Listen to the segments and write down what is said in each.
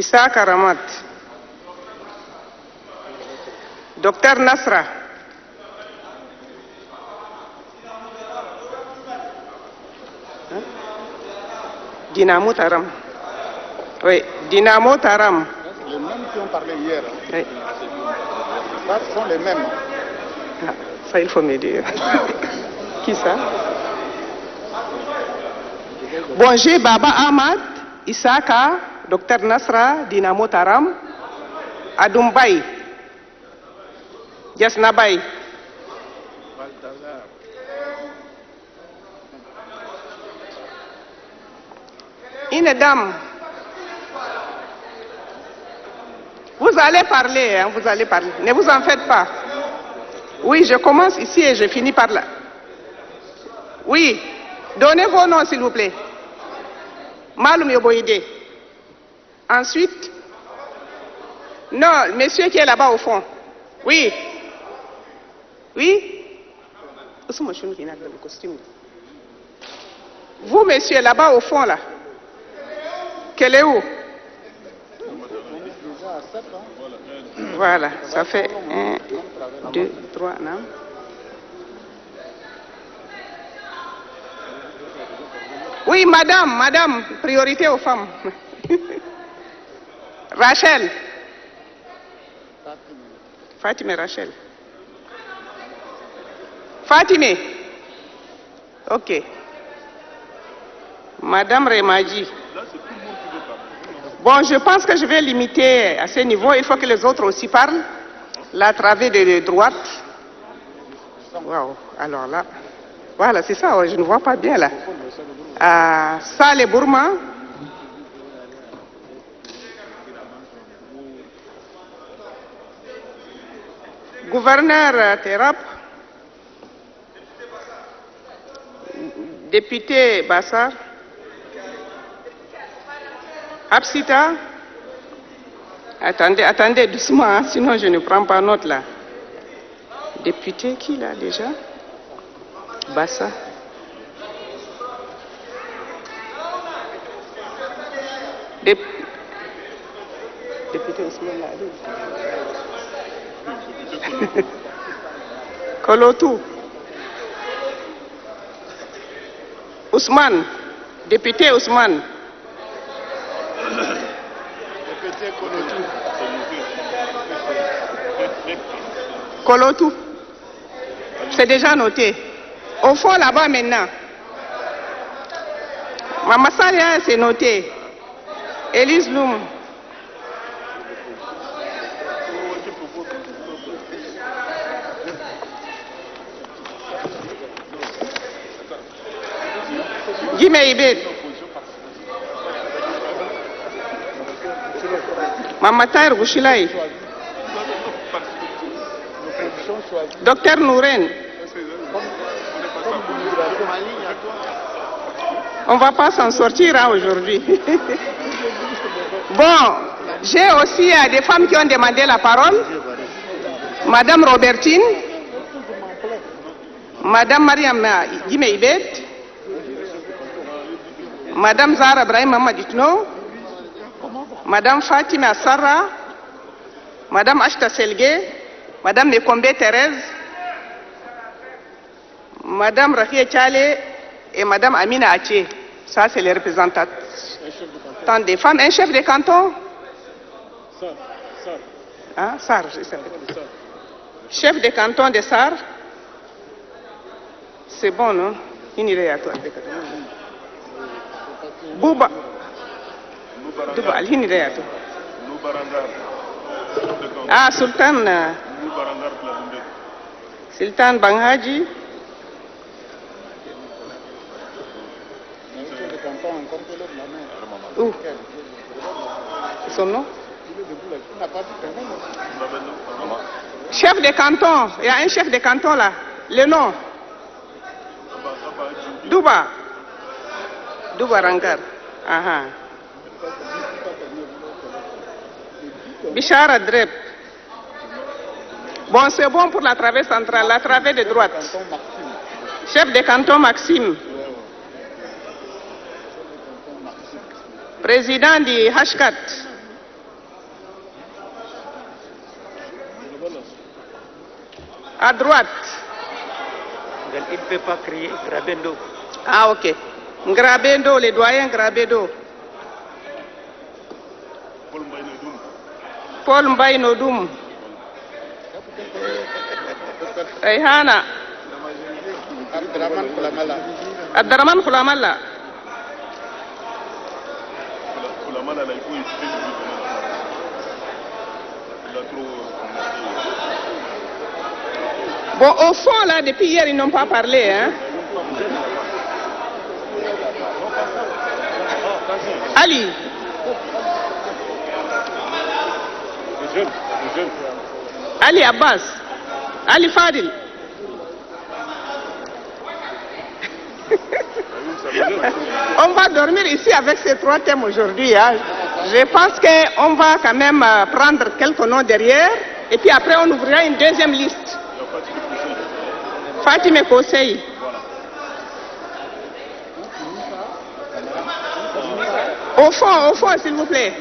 Issa Karamat. Docteur Nasra. Dinamo Taram. Oui, Dinamo Taram. Les mêmes qui ont parlé hier. Oui. Ce sont les mêmes. Ah, ça, il faut me dire. Qui ça? Bon, j'ai Baba Ahmad, Isaka, Docteur Nasra, Dinamo Taram, Adumbai, Yasnabai. Une dame. Vous allez parler, hein, vous allez parler. Ne vous en faites pas. Oui, je commence ici et je finis par là. Oui, donnez vos noms s'il vous plaît. Maloum Yoboïde. Ensuite, non, monsieur qui est là-bas au fond. Oui. Oui. Vous, monsieur, là-bas au fond, là. Quel est où? Voilà, ça fait 1, 2, 3, non? Oui, madame, priorité aux femmes. Rachel. Fatime Rachel. Fatime. Ok. Madame Remaji. Bon, je pense que je vais limiter à ce niveau. Il faut que les autres aussi parlent. La travée de droite. Waouh, alors là. Voilà, c'est ça, je ne vois pas bien là. Saleh Bourma. Gouverneur Terap. Député Bassar. Absita. Attendez doucement, hein, sinon je ne prends pas note là. Député qui là déjà? Bassa. Député Ousmane Ladou. Kolotou. Ousmane. Député Ousmane. Député Kolotou. Kolotou. C'est déjà noté. Au fond là-bas maintenant. Mama Salia, c'est noté. Élise Loum. Guimé Ibet. Mama Taïr Bouchilaï. Docteur Nouren. On ne va pas s'en sortir hein, aujourd'hui. Bon, j'ai aussi des femmes qui ont demandé la parole. Madame Robertine. Madame Mariam Guimé-Ibet. Madame Zahra Brahim Mamaditno. Madame Fatima Sarra. Madame Ashta Selge. Madame Nekombe Thérèse. Madame Rahia Tchale et Madame Amina Aché. Ça, c'est les représentants des femmes. Un chef de canton? Hein? Sar, chef de canton de Sar. C'est bon, non? Une idée à toi. Bouba. Bouba, une idée à toi. Ah, Sultan Banghaji. Où? Son nom? Chef de canton. Il y a un chef de canton là. Le nom? Douba. Douba Rangar. Aha. Bichara Drep. Bon, c'est bon pour la travée centrale, la travée de droite. Chef de canton Maxime. Président du Hashkat. À droite. Il ne peut pas crier Grabendo. Ah, ok. Grabendo, les doyens Grabendo. Paul Mbaye Nodoum. Rayhana. Abdraman Koulamala. Abdraman Koulamala. Koulamala, là, il faut expliquer. Il a trop. Bon, au fond, là, depuis hier, ils n'ont pas parlé, hein. Ali. Le jeune. Ali Abbas. Ali Fadil. On va dormir ici avec ces trois thèmes aujourd'hui. Hein. Je pense qu'on va quand même prendre quelques noms derrière et puis après on ouvrira une deuxième liste. Fatime Kosei. Au fond, s'il vous plaît.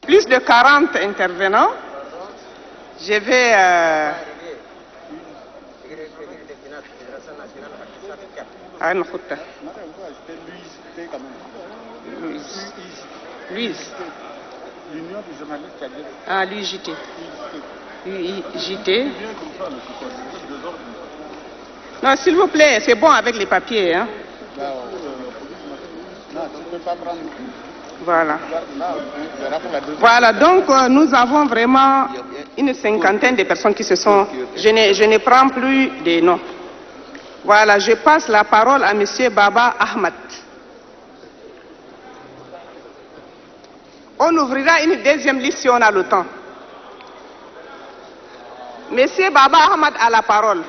Plus de 40 intervenants. Je vais... Louise. L'Union des journalistes tchadiens. Ah, l'UJT. UJT. Non, s'il vous plaît, c'est bon avec les papiers. Hein. Non, tu ne peux pas prendre. Voilà. On verra pour la deuxième. Voilà, donc nous avons vraiment une cinquantaine de personnes qui se sont... Je ne prends plus des noms. Voilà, je passe la parole à M. Baba Ahmad. On ouvrira une deuxième liste si on a le temps. M. Baba Ahmad a la parole.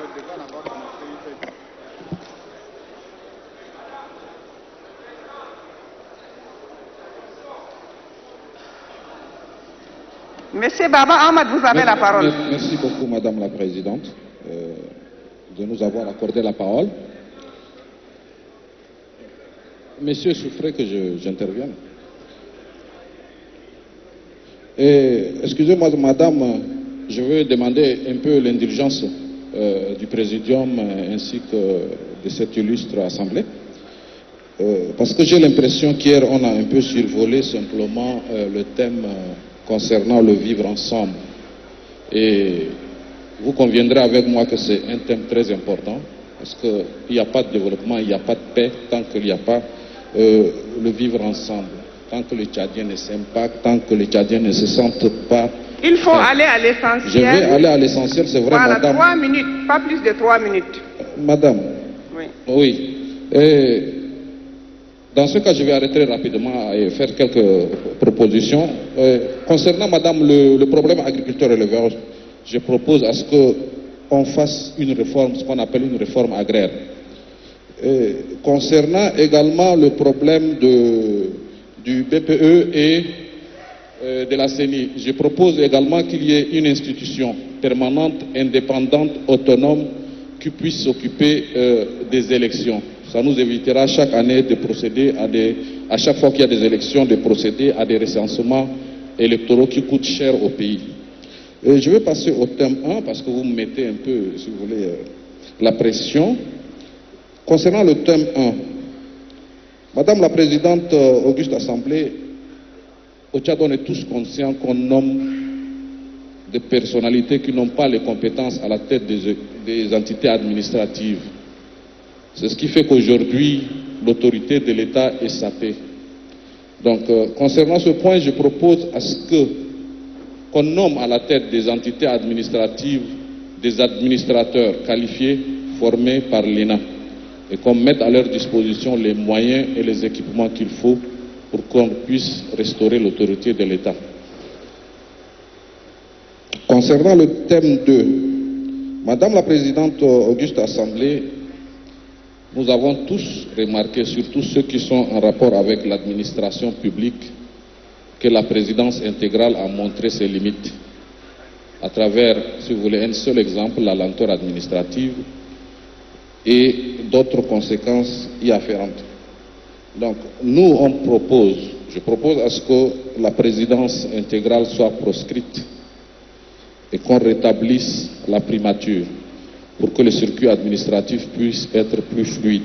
Monsieur Baba Ahmad, vous avez la parole. Merci beaucoup, Madame la Présidente, de nous avoir accordé la parole. Monsieur souffrait que j'intervienne. Excusez-moi, Madame, je veux demander un peu l'indulgence du Présidium ainsi que de cette illustre Assemblée. Parce que j'ai l'impression qu'hier, on a un peu survolé simplement le thème concernant le vivre ensemble. Et vous conviendrez avec moi que c'est un thème très important, parce qu'il n'y a pas de développement, il n'y a pas de paix tant qu'il n'y a pas le vivre ensemble. Tant que les Tchadiens ne s'aiment pas, tant que les Tchadiens ne se sentent pas... Il faut aller à l'essentiel. Je vais aller à l'essentiel, c'est vrai, voilà, Madame. 3 minutes, pas plus de 3 minutes. Madame. Oui. Oui. Dans ce cas, je vais arrêter rapidement et faire quelques propositions. Concernant, Madame, le problème agriculteur-éleveur, je propose à ce qu'on fasse une réforme, ce qu'on appelle une réforme agraire. Concernant également le problème du BPE et de la CENI, je propose également qu'il y ait une institution permanente, indépendante, autonome, qui puisse s'occuper des élections. Ça nous évitera chaque année de procéder à chaque fois qu'il y a des élections, de procéder à des recensements électoraux qui coûtent cher au pays. Je vais passer au thème 1 parce que vous me mettez un peu, si vous voulez, la pression. Concernant le thème 1, Madame la Présidente, Auguste Assemblée, au Tchad, on est tous conscients qu'on nomme des personnalités qui n'ont pas les compétences à la tête des entités administratives. C'est ce qui fait qu'aujourd'hui, l'autorité de l'État est sapée. Donc, concernant ce point, je propose à ce qu'on nomme à la tête des entités administratives des administrateurs qualifiés formés par l'ENA et qu'on mette à leur disposition les moyens et les équipements qu'il faut pour qu'on puisse restaurer l'autorité de l'État. Concernant le thème 2, Madame la Présidente Auguste Assemblée, nous avons tous remarqué, surtout ceux qui sont en rapport avec l'administration publique, que la présidence intégrale a montré ses limites à travers, si vous voulez, un seul exemple, la lenteur administrative et d'autres conséquences y afférentes. Donc, nous, je propose à ce que la présidence intégrale soit proscrite et qu'on rétablisse la primature pour que le circuit administratif puisse être plus fluide.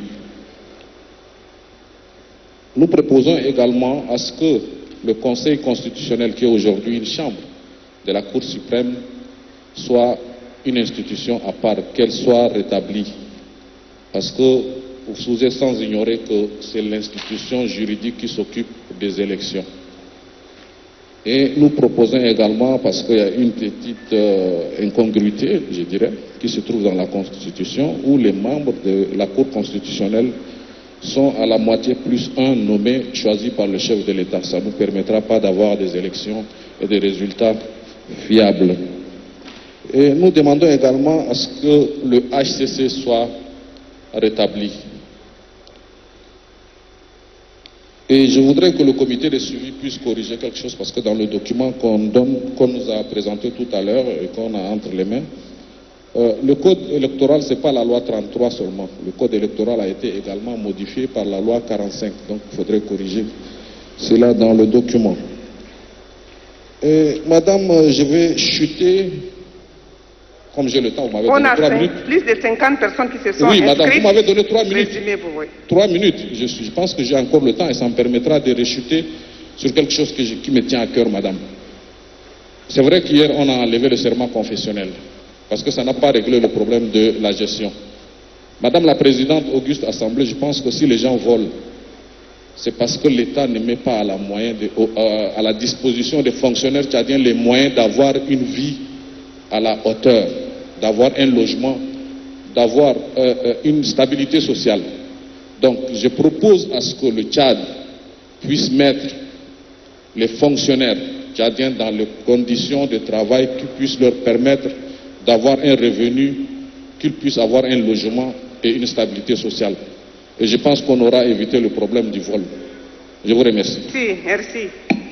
Nous proposons également à ce que le Conseil constitutionnel, qui est aujourd'hui une chambre de la Cour suprême, soit une institution à part, qu'elle soit rétablie. Parce que vous êtes sans ignorer que c'est l'institution juridique qui s'occupe des élections. Et nous proposons également, parce qu'il y a une petite incongruité, je dirais, qui se trouve dans la Constitution, où les membres de la Cour constitutionnelle sont à la moitié plus un nommé, choisi par le chef de l'État. Ça ne nous permettra pas d'avoir des élections et des résultats fiables. Et nous demandons également à ce que le HCC soit rétabli. Et je voudrais que le comité de suivi puisse corriger quelque chose, parce que dans le document qu'on nous a présenté tout à l'heure et qu'on a entre les mains, le code électoral, ce n'est pas la loi 33 seulement. Le code électoral a été également modifié par la loi 45. Donc il faudrait corriger cela dans le document. Et, Madame, je vais chuter, comme j'ai le temps, vous m'avez donné 3 minutes. Plus de 50 personnes qui se sont Oui, inscrites. Madame, vous m'avez donné 3 minutes. Résumez-vous, oui. 3 minutes. Je pense que j'ai encore le temps et ça me permettra de rechuter sur quelque chose qui me tient à cœur, Madame. C'est vrai qu'hier, on a enlevé le serment confessionnel parce que ça n'a pas réglé le problème de la gestion. Madame la Présidente Auguste Assemblée, je pense que si les gens volent, c'est parce que l'État ne met pas à la disposition des fonctionnaires tchadiens les moyens d'avoir une vie à la hauteur, d'avoir un logement, d'avoir une stabilité sociale. Donc, je propose à ce que le Tchad puisse mettre les fonctionnaires tchadiens dans les conditions de travail qui puissent leur permettre d'avoir un revenu, qu'ils puissent avoir un logement et une stabilité sociale. Et je pense qu'on aura évité le problème du vol. Je vous remercie. Merci, merci.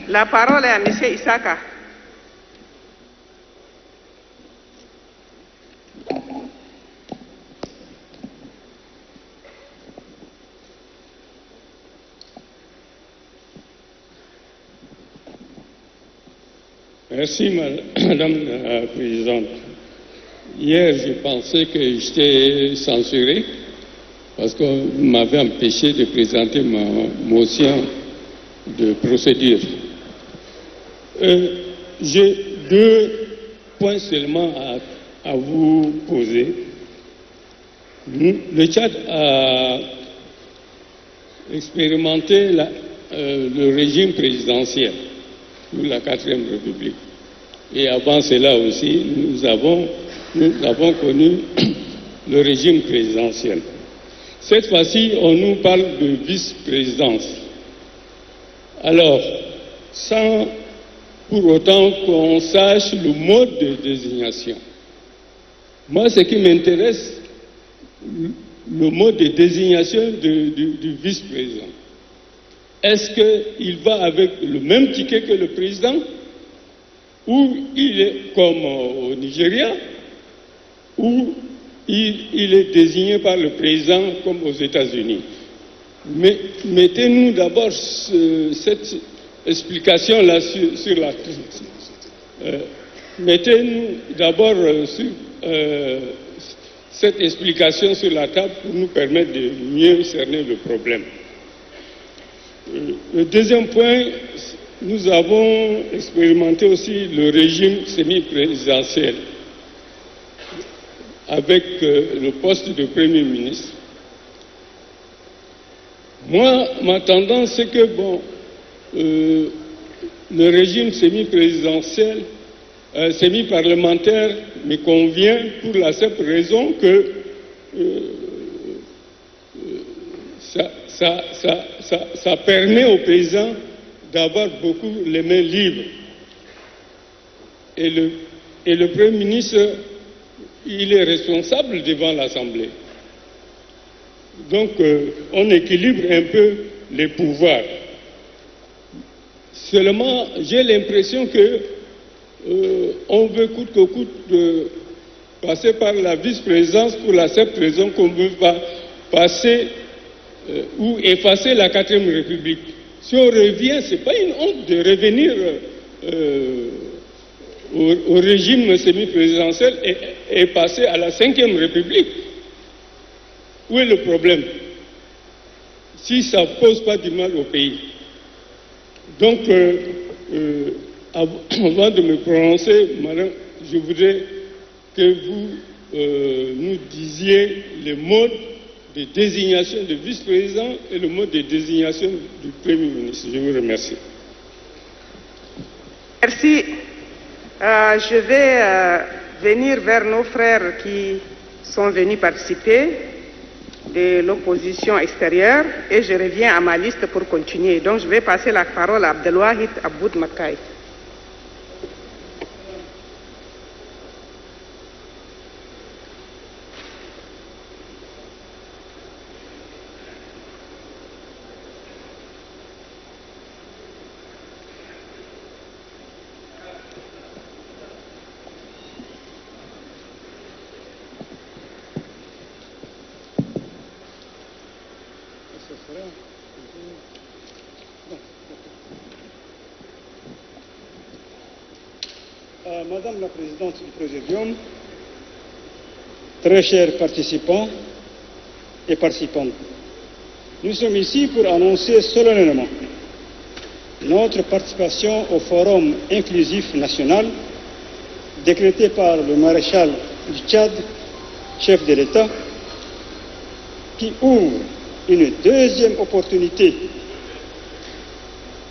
La parole est à M. Isaka. Merci, Madame la Présidente. Hier, je pensais que j'étais censuré parce qu'on m'avait empêché de présenter ma motion de procédure. J'ai 2 points seulement à vous poser. Le Tchad a expérimenté le régime présidentiel sous la 4e République. Et avant cela aussi, nous avons connu le régime présidentiel. Cette fois-ci, on nous parle de vice-présidence. Alors, sans pour autant qu'on sache le mode de désignation. Moi, ce qui m'intéresse, le mode de désignation du vice-président. Est-ce qu'il va avec le même ticket que le président, ou il est comme au Nigeria, ou il est désigné par le président comme aux États-Unis? Mais mettez-nous d'abord cette explication-là sur la table. Mettez-nous d'abord cette explication sur la table pour nous permettre de mieux cerner le problème. Le deuxième point, nous avons expérimenté aussi le régime Moi, ma tendance, c'est que, bon, le régime semi-présidentiel, semi-parlementaire me convient pour la simple raison que ça permet aux paysans d'avoir beaucoup les mains libres. Et le Premier ministre, il est responsable devant l'Assemblée. Donc, on équilibre un peu les pouvoirs. Seulement, j'ai l'impression que on veut coûte que coûte passer par la vice-présidence pour la simple raison qu'on ne veut pas passer ou effacer la 4e République. Si on revient, ce n'est pas une honte de revenir au régime semi-présidentiel et passer à la 5e République. Où est le problème? Si ça ne pose pas du mal au pays. Donc, avant de me prononcer, madame, je voudrais que vous nous disiez le mode de désignation du vice-président et le mode de désignation du Premier ministre. Je vous remercie. Merci. Je vais venir vers nos frères qui sont venus participer de l'opposition extérieure et je reviens à ma liste pour continuer. Donc je vais passer la parole à Abdelwahid Aboud Makai. Madame la Présidente du Présidium, très chers participants et participantes, nous sommes ici pour annoncer solennellement notre participation au Forum inclusif national décrété par le maréchal du Tchad, chef de l'État, qui ouvre une deuxième opportunité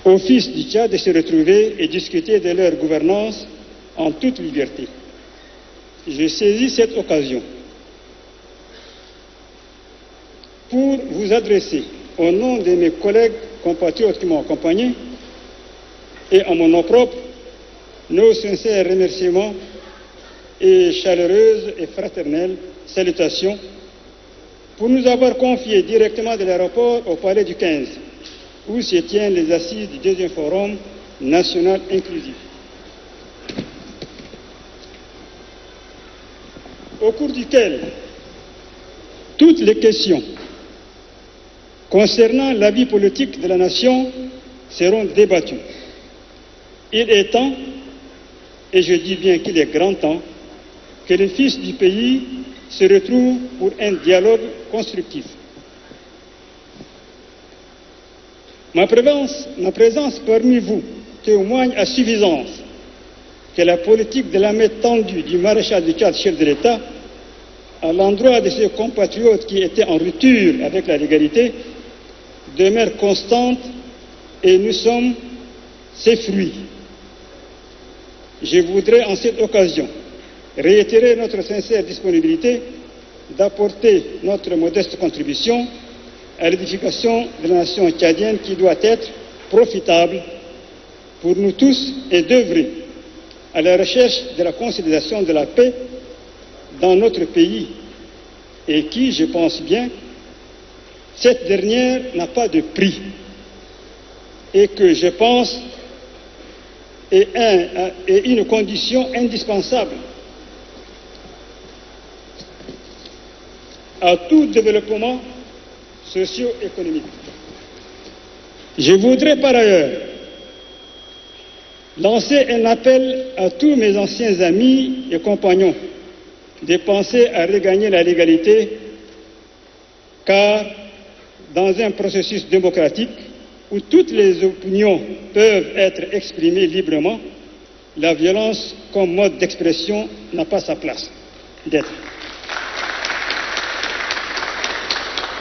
aux fils du Tchad de se retrouver et discuter de leur gouvernance en toute liberté. Je saisis cette occasion pour vous adresser, au nom de mes collègues compatriotes qui m'ont accompagné, et en mon nom propre, nos sincères remerciements et chaleureuses et fraternelles salutations pour nous avoir confié directement de l'aéroport au Palais du 15, où se tiennent les assises du deuxième Forum national inclusif. Au cours duquel toutes les questions concernant la vie politique de la nation seront débattues. Il est temps, et je dis bien qu'il est grand temps, que les fils du pays se retrouvent pour un dialogue constructif. Ma présence parmi vous témoigne à suffisance que la politique de la main tendue du maréchal du Tchad, chef de l'État, à l'endroit de ses compatriotes qui étaient en rupture avec la légalité, demeure constante et nous sommes ses fruits. Je voudrais en cette occasion réitérer notre sincère disponibilité d'apporter notre modeste contribution à l'édification de la nation tchadienne qui doit être profitable pour nous tous et d'œuvrer à la recherche de la consolidation de la paix dans notre pays et qui, je pense bien, cette dernière n'a pas de prix et que, je pense, est une condition indispensable à tout développement socio-économique. Je voudrais par ailleurs lancer un appel à tous mes anciens amis et compagnons de penser à regagner la légalité, car dans un processus démocratique où toutes les opinions peuvent être exprimées librement, la violence comme mode d'expression n'a pas sa place d'être.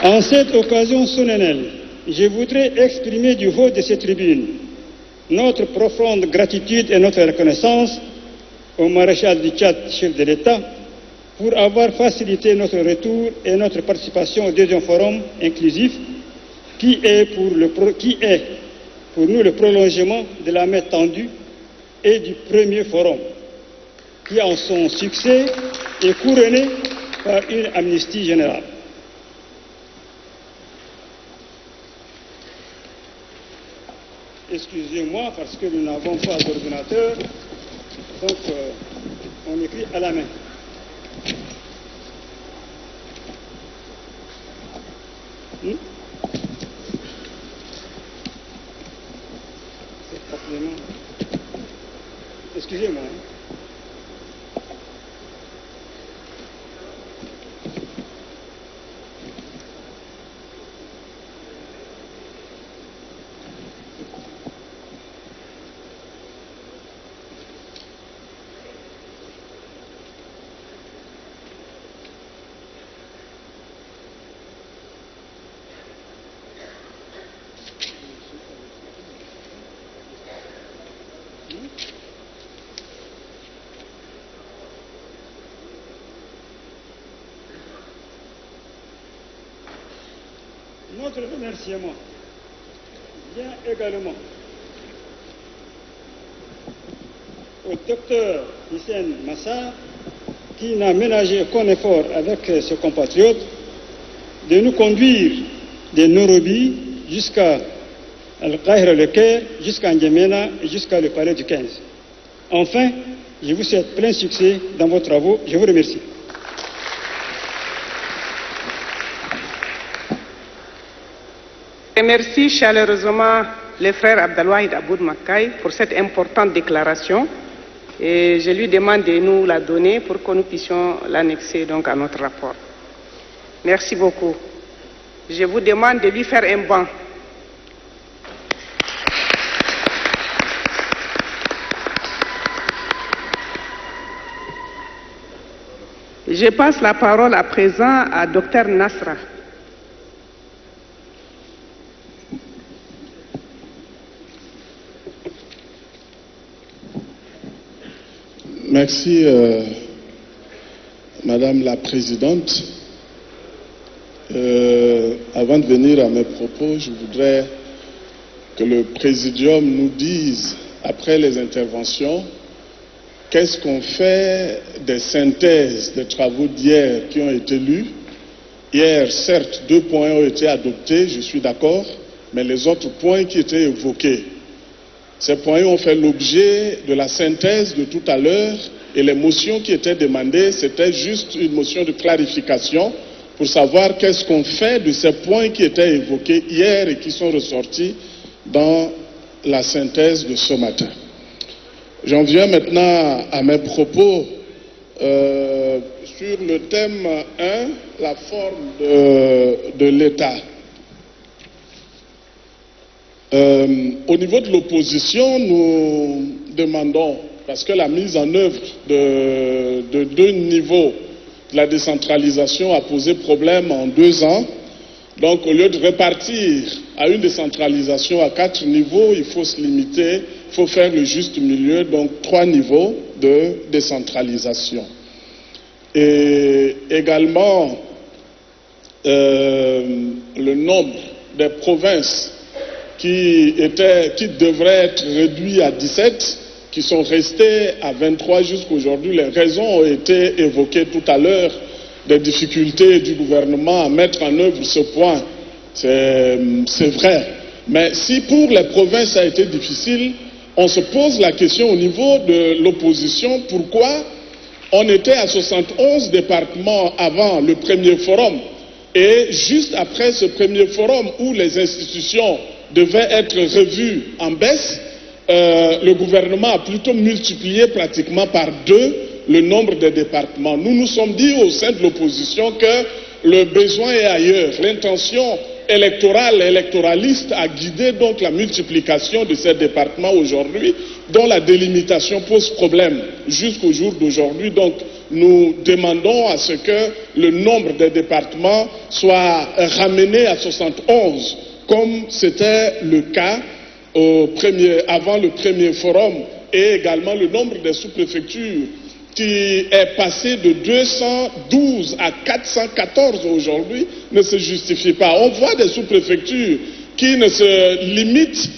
En cette occasion solennelle, je voudrais exprimer du haut de cette tribune notre profonde gratitude et notre reconnaissance au maréchal du Tchad, chef de l'État, pour avoir facilité notre retour et notre participation au deuxième forum inclusif qui est pour nous le prolongement de la main tendue et du premier forum, qui en son succès est couronné par une amnistie générale. Excusez-moi parce que nous n'avons pas d'ordinateur, donc on écrit à la main. C'est probablement... Excusez-moi. Notre remerciement vient également au docteur Hissène Massar, qui n'a ménagé aucun effort avec ses compatriotes de nous conduire de Nairobi jusqu'à Al-Qahira le Caire, jusqu'à N'Djamena et jusqu'à le palais du 15. Enfin, je vous souhaite plein succès dans vos travaux. Je vous remercie. Je remercie chaleureusement le frère Abdelwahid Aboud Makkaï pour cette importante déclaration et je lui demande de nous la donner pour que nous puissions l'annexer donc à notre rapport. Merci beaucoup. Je vous demande de lui faire un banc. Je passe la parole à présent à Dr Nasra. Merci, Madame la Présidente. Avant de venir à mes propos, je voudrais que le Présidium nous dise, après les interventions, qu'est-ce qu'on fait des synthèses des travaux d'hier qui ont été lus. Hier, certes, 2 points ont été adoptés, je suis d'accord, mais les autres points qui étaient évoqués, ces points ont fait l'objet de la synthèse de tout à l'heure et les motions qui étaient demandées, c'était juste une motion de clarification pour savoir qu'est-ce qu'on fait de ces points qui étaient évoqués hier et qui sont ressortis dans la synthèse de ce matin. J'en viens maintenant à mes propos sur le thème 1, la forme de l'État. Au niveau de l'opposition, nous demandons, parce que la mise en œuvre de 2 niveaux de la décentralisation a posé problème en 2 ans, donc au lieu de répartir à une décentralisation à 4 niveaux, il faut se limiter, il faut faire le juste milieu, donc 3 niveaux de décentralisation. Et également, le nombre des provinces qui devraient être réduits à 17, qui sont restés à 23 jusqu'à aujourd'hui. Les raisons ont été évoquées tout à l'heure, des difficultés du gouvernement à mettre en œuvre ce point. C'est vrai. Mais si pour les provinces ça a été difficile, on se pose la question au niveau de l'opposition, pourquoi on était à 71 départements avant le premier forum et juste après ce premier forum où les institutions devaient être revues en baisse, le gouvernement a plutôt multiplié pratiquement par 2 le nombre de départements. Nous nous sommes dit au sein de l'opposition que le besoin est ailleurs. L'intention électorale, électoraliste a guidé donc la multiplication de ces départements aujourd'hui, dont la délimitation pose problème jusqu'au jour d'aujourd'hui. Donc nous demandons à ce que le nombre de départements soit ramené à 71, comme c'était le cas avant le premier forum, et également le nombre des sous-préfectures qui est passé de 212 à 414 aujourd'hui ne se justifie pas. On voit des sous-préfectures qui ne se limitent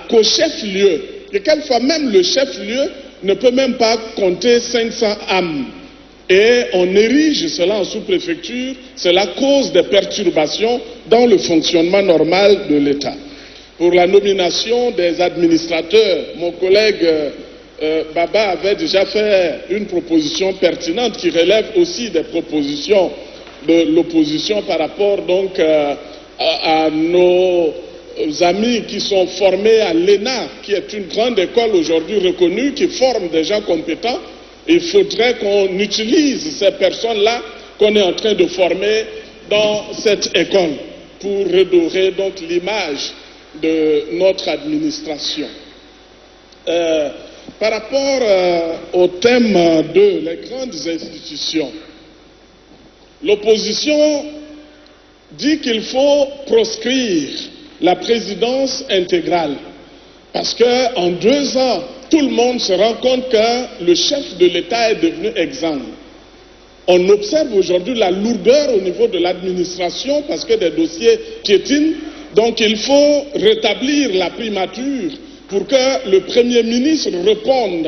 qu'au chef-lieu. Et quelquefois même le chef-lieu ne peut même pas compter 500 âmes. Et on érige cela en sous-préfecture, cela cause des perturbations dans le fonctionnement normal de l'État. Pour la nomination des administrateurs, mon collègue Baba avait déjà fait une proposition pertinente qui relève aussi des propositions de l'opposition par rapport donc à nos amis qui sont formés à l'ENA, qui est une grande école aujourd'hui reconnue, qui forme des gens compétents. Il faudrait qu'on utilise ces personnes-là qu'on est en train de former dans cette école pour redorer donc l'image de notre administration. Par rapport au thème de les grandes institutions, l'opposition dit qu'il faut proscrire la présidence intégrale parce qu'en 2 ans, tout le monde se rend compte que le chef de l'État est devenu exsangue. On observe aujourd'hui la lourdeur au niveau de l'administration parce que des dossiers piétinent. Donc il faut rétablir la primature pour que le Premier ministre réponde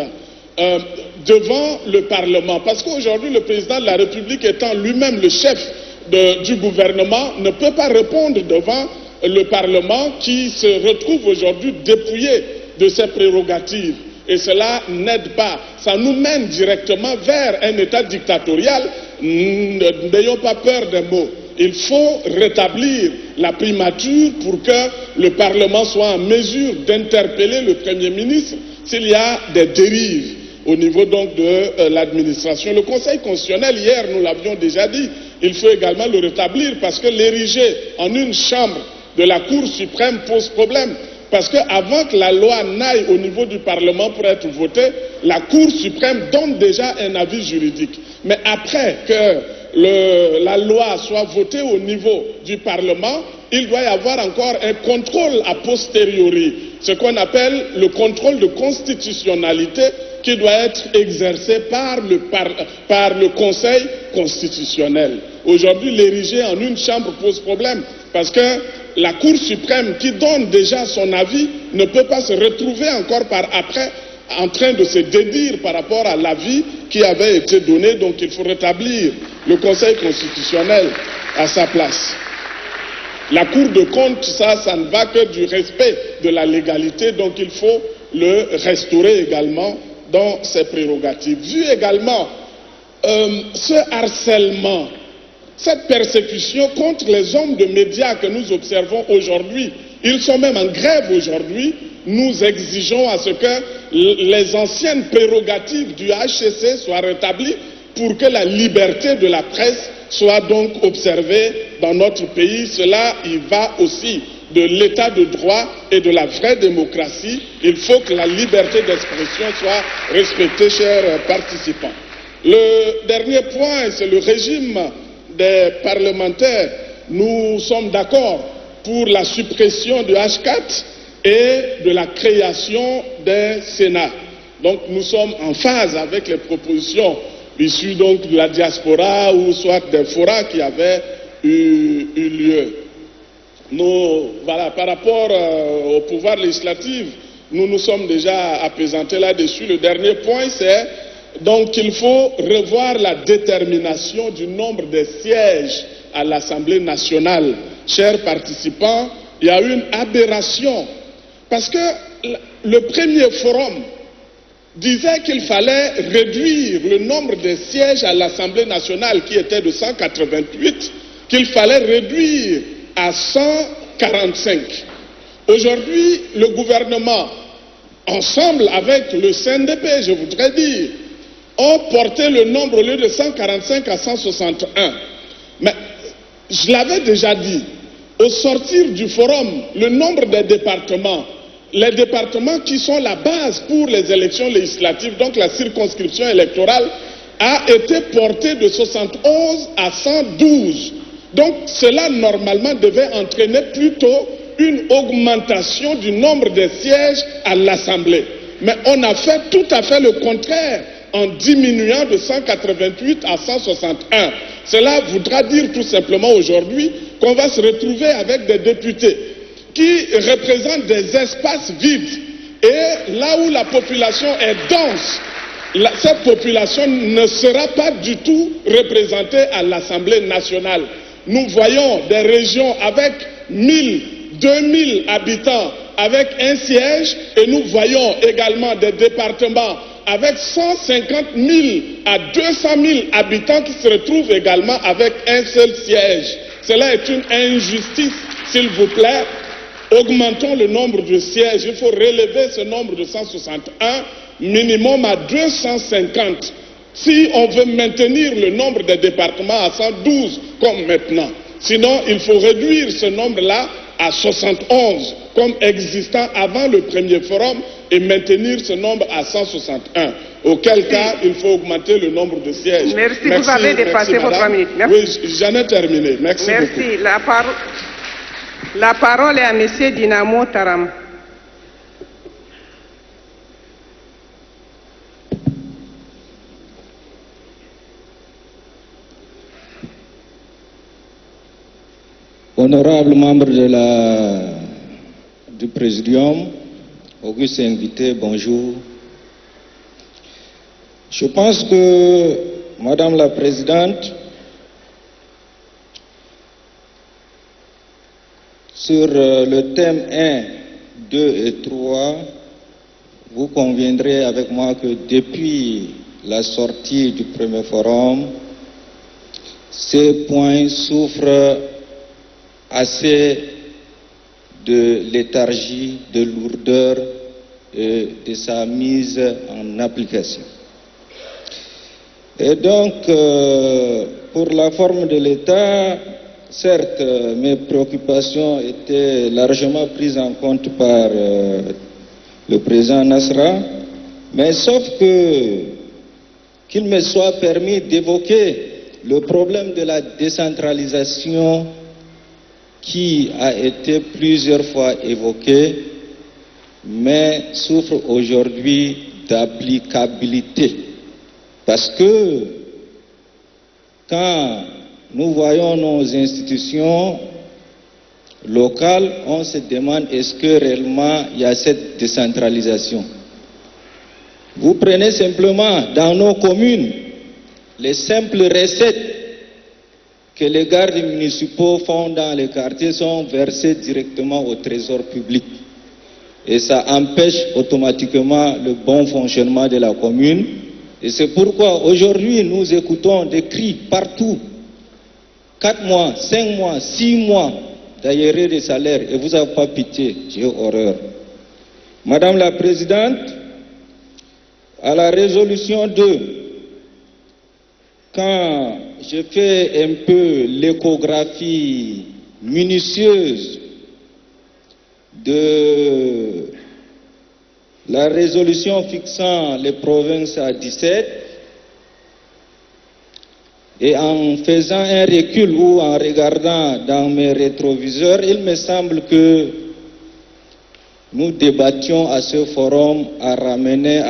devant le Parlement. Parce qu'aujourd'hui, le président de la République étant lui-même le chef du gouvernement, ne peut pas répondre devant le Parlement qui se retrouve aujourd'hui dépouillé de ses prérogatives. Et cela n'aide pas. Ça nous mène directement vers un État dictatorial. N'ayons pas peur des mots. Il faut rétablir la primature pour que le Parlement soit en mesure d'interpeller le Premier ministre s'il y a des dérives au niveau donc de l'administration. Le Conseil constitutionnel, hier, nous l'avions déjà dit, il faut également le rétablir parce que l'ériger en une chambre de la Cour suprême pose problème. Parce qu'avant que la loi n'aille au niveau du Parlement pour être votée, la Cour suprême donne déjà un avis juridique. Mais après que la loi soit votée au niveau du Parlement, il doit y avoir encore un contrôle a posteriori, ce qu'on appelle le contrôle de constitutionnalité qui doit être exercé par le Conseil constitutionnel. Aujourd'hui, l'ériger en une chambre pose problème parce que la Cour suprême qui donne déjà son avis ne peut pas se retrouver encore par après en train de se dédire par rapport à l'avis qui avait été donné. Donc il faut rétablir le Conseil constitutionnel à sa place. La Cour de compte, ça ne va que du respect de la légalité, donc il faut le restaurer également dans ses prérogatives. Vu également ce harcèlement, cette persécution contre les hommes de médias que nous observons aujourd'hui, ils sont même en grève aujourd'hui, nous exigeons à ce que les anciennes prérogatives du HCC soient rétablies pour que la liberté de la presse soit donc observée dans notre pays. Cela y va aussi de l'état de droit et de la vraie démocratie. Il faut que la liberté d'expression soit respectée, chers participants. Le dernier point, c'est le régime des parlementaires. Nous sommes d'accord pour la suppression du H4 et de la création d'un Sénat. Donc nous sommes en phase avec les propositions issues donc de la diaspora ou soit des forats qui avaient eu lieu. Nous, voilà, par rapport au pouvoir législatif, nous nous sommes déjà apaisantés là-dessus. Le dernier point, c'est donc qu'il faut revoir la détermination du nombre de sièges à l'Assemblée nationale. Chers participants, il y a une aberration parce que le premier forum disait qu'il fallait réduire le nombre de sièges à l'Assemblée nationale qui était de 188, qu'il fallait réduire à 145. Aujourd'hui, le gouvernement, ensemble avec le CNDP, je voudrais dire, ont porté le nombre au lieu de 145 à 161. Mais je l'avais déjà dit, au sortir du forum, le nombre des départements, les départements qui sont la base pour les élections législatives, donc la circonscription électorale, a été porté de 71 à 112. Donc cela normalement devait entraîner plutôt une augmentation du nombre de sièges à l'Assemblée. Mais on a fait tout à fait le contraire en diminuant de 188 à 161. Cela voudra dire tout simplement aujourd'hui qu'on va se retrouver avec des députés qui représentent des espaces vides. Et là où la population est dense, cette population ne sera pas du tout représentée à l'Assemblée nationale. Nous voyons des régions avec 1000, 2000 habitants avec un siège, et nous voyons également des départements avec 150 000 à 200 000 habitants qui se retrouvent également avec un seul siège. Cela est une injustice, s'il vous plaît. Augmentons le nombre de sièges. Il faut relever ce nombre de 161 minimum à 250. Si on veut maintenir le nombre de départements à 112 comme maintenant. Sinon, il faut réduire ce nombre-là à 71 comme existant avant le premier forum et maintenir ce nombre à 161. Auquel cas, il faut augmenter le nombre de sièges. Merci, vous avez dépassé vos 3 minutes. Merci. Oui, j'en ai terminé. Merci beaucoup. La parole est à M. Dinamo Taram. Honorables membres du Présidium, augustes invités, bonjour. Je pense que, Madame la Présidente, sur le thème 1, 2 et 3, vous conviendrez avec moi que depuis la sortie du premier forum, ces points souffrent assez de léthargie, de lourdeur et de sa mise en application. Et donc, pour la forme de l'État, certes, mes préoccupations étaient largement prises en compte par le président Nasra, mais sauf qu'il me soit permis d'évoquer le problème de la décentralisation qui a été plusieurs fois évoqué, mais souffre aujourd'hui d'applicabilité. Parce que quand nous voyons nos institutions locales, on se demande est-ce que réellement il y a cette décentralisation. Vous prenez simplement dans nos communes les simples recettes que les gardes municipaux font dans les quartiers sont versés directement au trésor public. Et ça empêche automatiquement le bon fonctionnement de la commune. Et c'est pourquoi aujourd'hui nous écoutons des cris partout. 4 mois, 5 mois, 6 mois d'ailleurs des salaires. Et vous n'avez pas pitié, j'ai horreur. Madame la Présidente, à la résolution 2, quand je fais un peu l'échographie minutieuse de la résolution fixant les provinces à 17, et en faisant un recul ou en regardant dans mes rétroviseurs, il me semble que nous débattions à ce forum à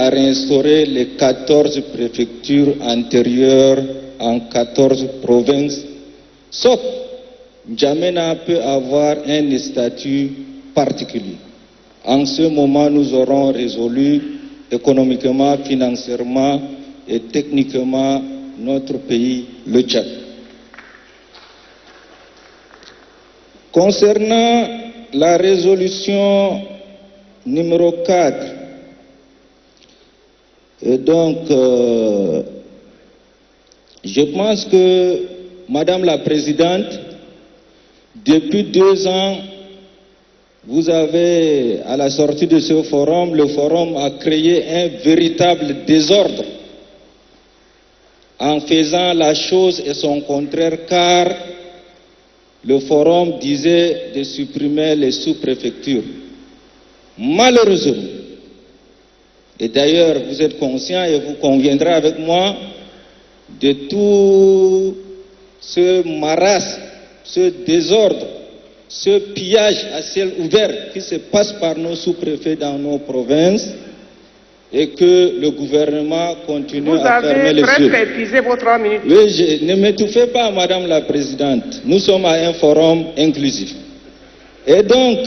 réinstaurer les 14 préfectures antérieures en 14 provinces, sauf N'Djamena peut avoir un statut particulier. En ce moment, nous aurons résolu économiquement, financièrement et techniquement notre pays, le Tchad. Concernant la résolution numéro 4, et donc, je pense que, Madame la Présidente, depuis 2 ans, vous avez, à la sortie de ce forum, le forum a créé un véritable désordre en faisant la chose et son contraire, car le forum disait de supprimer les sous-préfectures. Malheureusement, et d'ailleurs vous êtes conscient et vous conviendrez avec moi de tout ce marasme ce désordre, ce pillage à ciel ouvert qui se passe par nos sous-préfets dans nos provinces et que le gouvernement continue Vous à fermer avez les yeux. presque épuisé vos 3 minutes. Oui, ne m'étouffez pas, Madame la Présidente. Nous sommes à un forum inclusif. Et donc,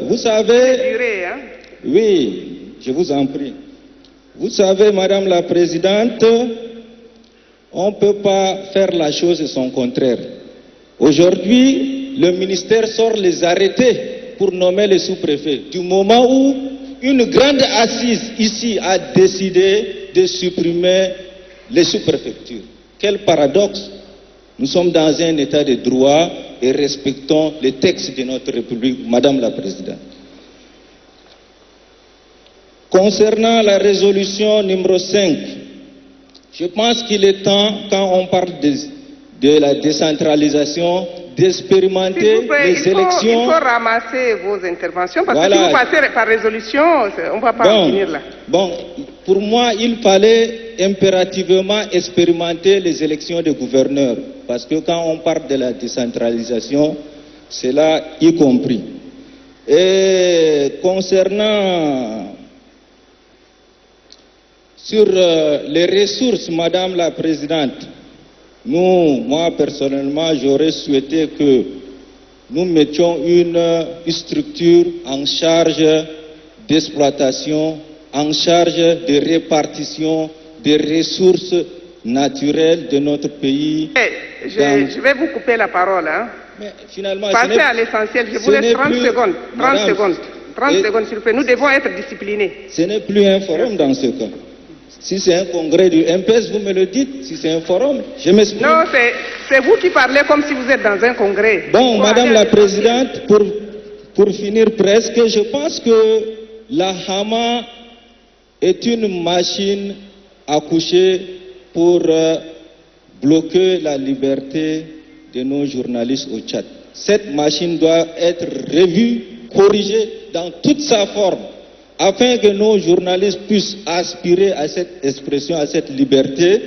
vous savez... Durée, hein? Oui, je vous en prie. Vous savez, Madame la Présidente, on ne peut pas faire la chose et son contraire. Aujourd'hui, le ministère sort les arrêtés pour nommer les sous-préfets. Du moment où une grande assise ici a décidé de supprimer les sous-préfectures. Quel paradoxe! Nous sommes dans un état de droit et respectons les textes de notre République, Madame la Présidente. Concernant la résolution numéro 5, je pense qu'il est temps, quand on parle de la décentralisation, d'expérimenter S'il vous plaît, les élections. il faut ramasser vos interventions parce Voilà. que si vous passez par résolution, on ne va pas en finir là. Bon, pour moi, il fallait impérativement expérimenter les élections de gouverneurs. Parce que quand on parle de la décentralisation, c'est là y compris. Et concernant sur les ressources, Madame la Présidente, moi personnellement, j'aurais souhaité que nous mettions une structure en charge d'exploitation, en charge de répartition des ressources naturelles de notre pays. Je vais vous couper la parole. Hein. Mais finalement, passez à l'essentiel. Je vous laisse 30 secondes. 30 secondes. 30 secondes, s'il vous plaît. Nous devons être disciplinés. Ce n'est plus un forum dans ce cas. Si c'est un congrès du MPS, vous me le dites. Si c'est un forum, je m'explique. Non, c'est vous qui parlez comme si vous êtes dans un congrès. Bon, Madame la Présidente, pour finir presque, je pense que la Hama est une machine à coucher pour bloquer la liberté de nos journalistes au Tchad. Cette machine doit être revue, corrigée dans toute sa forme, afin que nos journalistes puissent aspirer à cette expression, à cette liberté,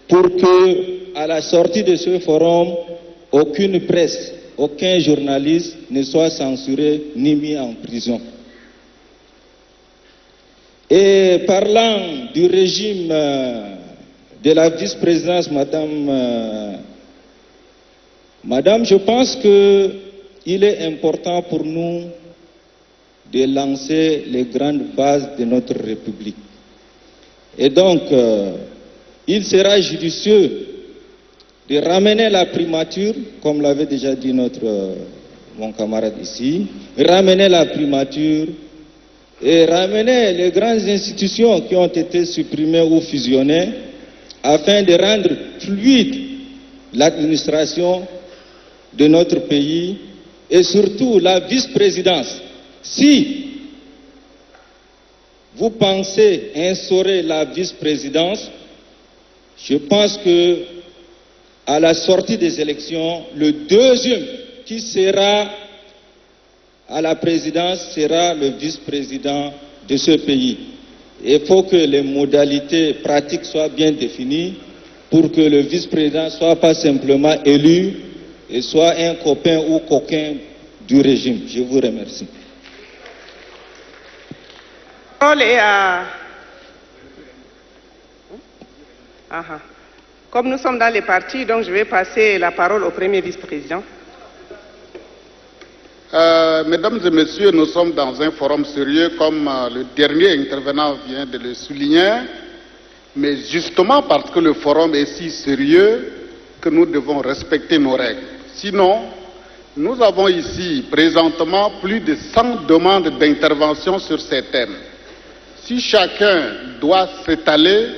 pour que, à la sortie de ce forum, aucune presse, aucun journaliste ne soit censuré ni mis en prison. Et parlant du régime de la vice-présidence, Madame, je pense qu'il est important pour nous de lancer les grandes bases de notre République. Et donc, il sera judicieux de ramener la primature, comme l'avait déjà dit mon camarade ici, ramener la primature et ramener les grandes institutions qui ont été supprimées ou fusionnées afin de rendre fluide l'administration de notre pays et surtout la vice-présidence. Si vous pensez instaurer la vice-présidence, je pense que à la sortie des élections, le deuxième qui sera à la présidence sera le vice-président de ce pays. Il faut que les modalités pratiques soient bien définies pour que le vice-président ne soit pas simplement élu et soit un copain ou coquin du régime. Je vous remercie. Comme nous sommes dans les partis, donc je vais passer la parole au premier vice-président. Mesdames et messieurs, nous sommes dans un forum sérieux comme le dernier intervenant vient de le souligner, mais justement parce que le forum est si sérieux que nous devons respecter nos règles. Sinon, nous avons ici présentement plus de 100 demandes d'intervention sur ces thèmes. Si chacun doit s'étaler,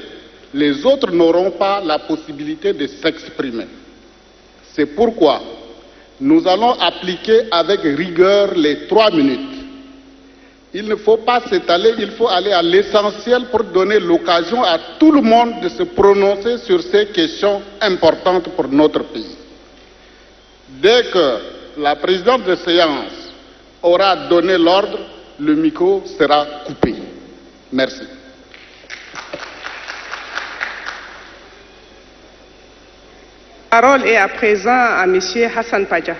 les autres n'auront pas la possibilité de s'exprimer. C'est pourquoi nous allons appliquer avec rigueur les 3 minutes. Il ne faut pas s'étaler, il faut aller à l'essentiel pour donner l'occasion à tout le monde de se prononcer sur ces questions importantes pour notre pays. Dès que la présidente de séance aura donné l'ordre, le micro sera coupé. Merci. La parole est à présent à M. Hassan Padja.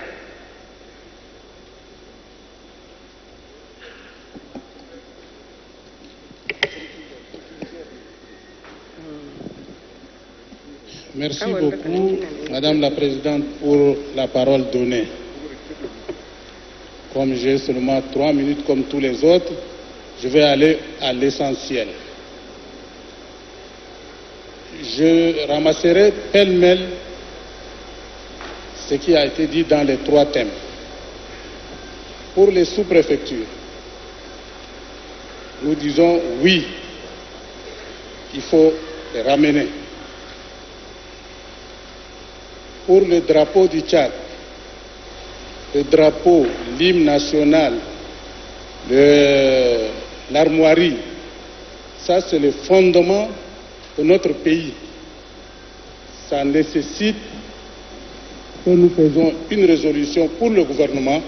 Merci beaucoup, Madame la Présidente, pour la parole donnée. Comme j'ai seulement 3 minutes comme tous les autres, je vais aller à l'essentiel. Je ramasserai pêle-mêle ce qui a été dit dans les 3 thèmes. Pour les sous-préfectures, nous disons oui, il faut les ramener. Pour le drapeau du Tchad, le drapeau, l'hymne national, l'armoirie, ça c'est le fondement de notre pays. Ça nécessite que nous faisons une résolution pour le gouvernement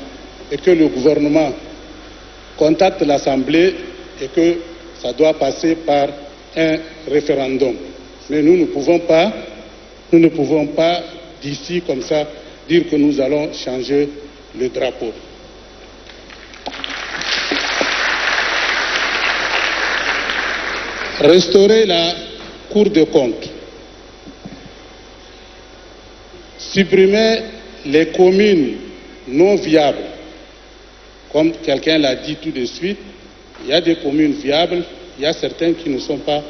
et que le gouvernement contacte l'Assemblée et que ça doit passer par un référendum. Mais nous ne pouvons pas d'ici comme ça dire que nous allons changer le drapeau. Restaurer la Cour des comptes. Supprimer les communes non viables. Comme quelqu'un l'a dit tout de suite, il y a des communes viables, il y a certaines qui ne sont pas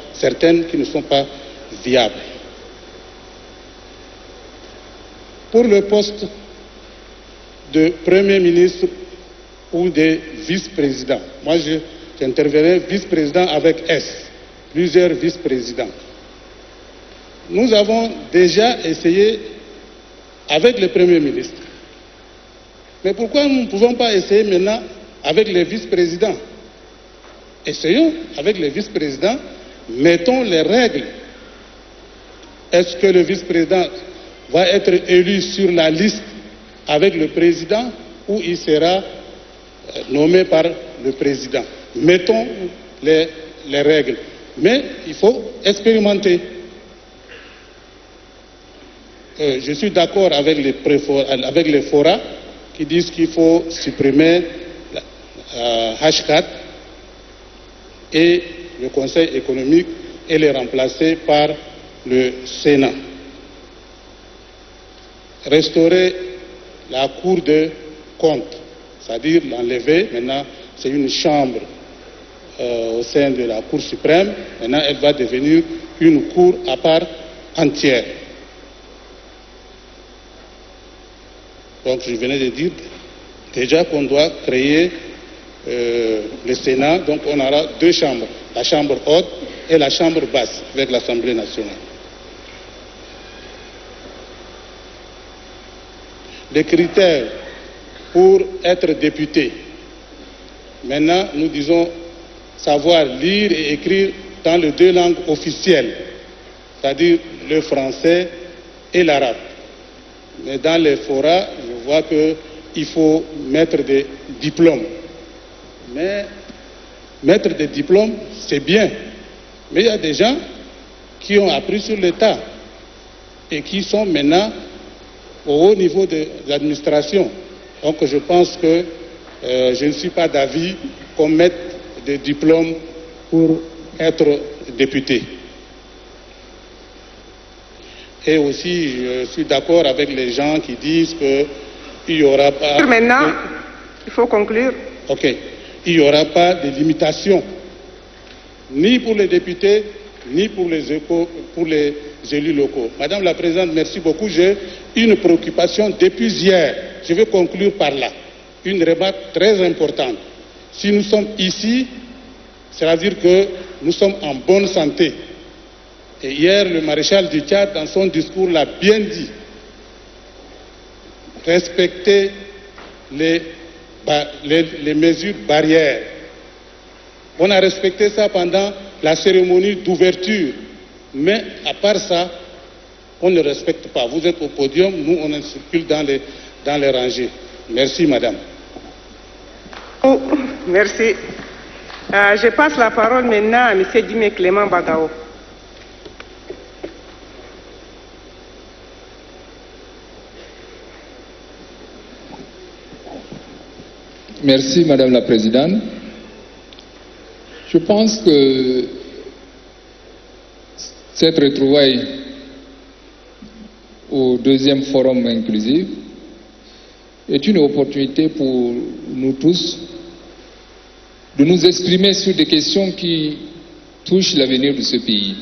viables. Pour le poste de Premier ministre ou de vice-président, moi j'interverrai vice-président avec S, plusieurs vice-présidents. Nous avons déjà essayé avec le Premier ministre. Mais pourquoi nous ne pouvons pas essayer maintenant avec les vice-présidents? Essayons avec les vice-présidents, mettons les règles. Est-ce que le vice-président va être élu sur la liste avec le président ou il sera nommé par le président? Mettons les règles. Mais il faut expérimenter. Je suis d'accord avec les forats qui disent qu'il faut supprimer H4 et le Conseil économique et les remplacer par le Sénat. Restaurer la Cour de compte, c'est-à-dire l'enlever. Maintenant, c'est une chambre au sein de la Cour suprême. Maintenant, elle va devenir une cour à part entière. Donc, je venais de dire déjà qu'on doit créer le Sénat. Donc, on aura 2 chambres, la chambre haute et la chambre basse avec l'Assemblée nationale. Les critères pour être député. Maintenant, nous disons savoir lire et écrire dans les 2 langues officielles, c'est-à-dire le français et l'arabe. Mais dans les forats, je vois qu'il faut mettre des diplômes. Mais mettre des diplômes, c'est bien. Mais il y a des gens qui ont appris sur l'État et qui sont maintenant au haut niveau de l'administration. Donc je pense que je ne suis pas d'avis qu'on mette des diplômes pour être député. Et aussi, je suis d'accord avec les gens qui disent qu'il n'y aura pas... Maintenant, il faut conclure. Ok. Il n'y aura pas de limitation, ni pour les députés, ni pour les élus locaux. Madame la Présidente, merci beaucoup. J'ai une préoccupation depuis hier. Je vais conclure par là. Une remarque très importante. Si nous sommes ici, c'est-à-dire que nous sommes en bonne santé. Et hier, le maréchal du Tchad, dans son discours, l'a bien dit. Respecter les mesures barrières. On a respecté ça pendant la cérémonie d'ouverture. Mais à part ça, on ne respecte pas. Vous êtes au podium, nous on circule dans les rangées. Merci madame. Oh, merci. Je passe la parole maintenant à M. Dime Clément Bagao. Merci, Madame la Présidente. Je pense que cette retrouvaille au deuxième forum inclusif est une opportunité pour nous tous de nous exprimer sur des questions qui touchent l'avenir de ce pays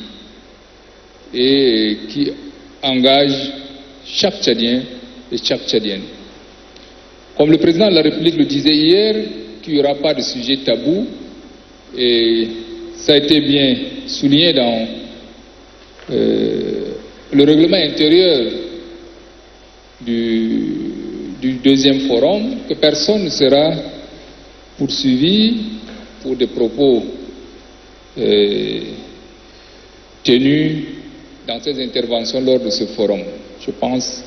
et qui engagent chaque Tchadien et chaque Tchadienne. Comme le président de la République le disait hier, qu'il n'y aura pas de sujet tabou, et ça a été bien souligné dans le règlement intérieur du deuxième forum, que personne ne sera poursuivi pour des propos tenus dans ces interventions lors de ce forum. Je pense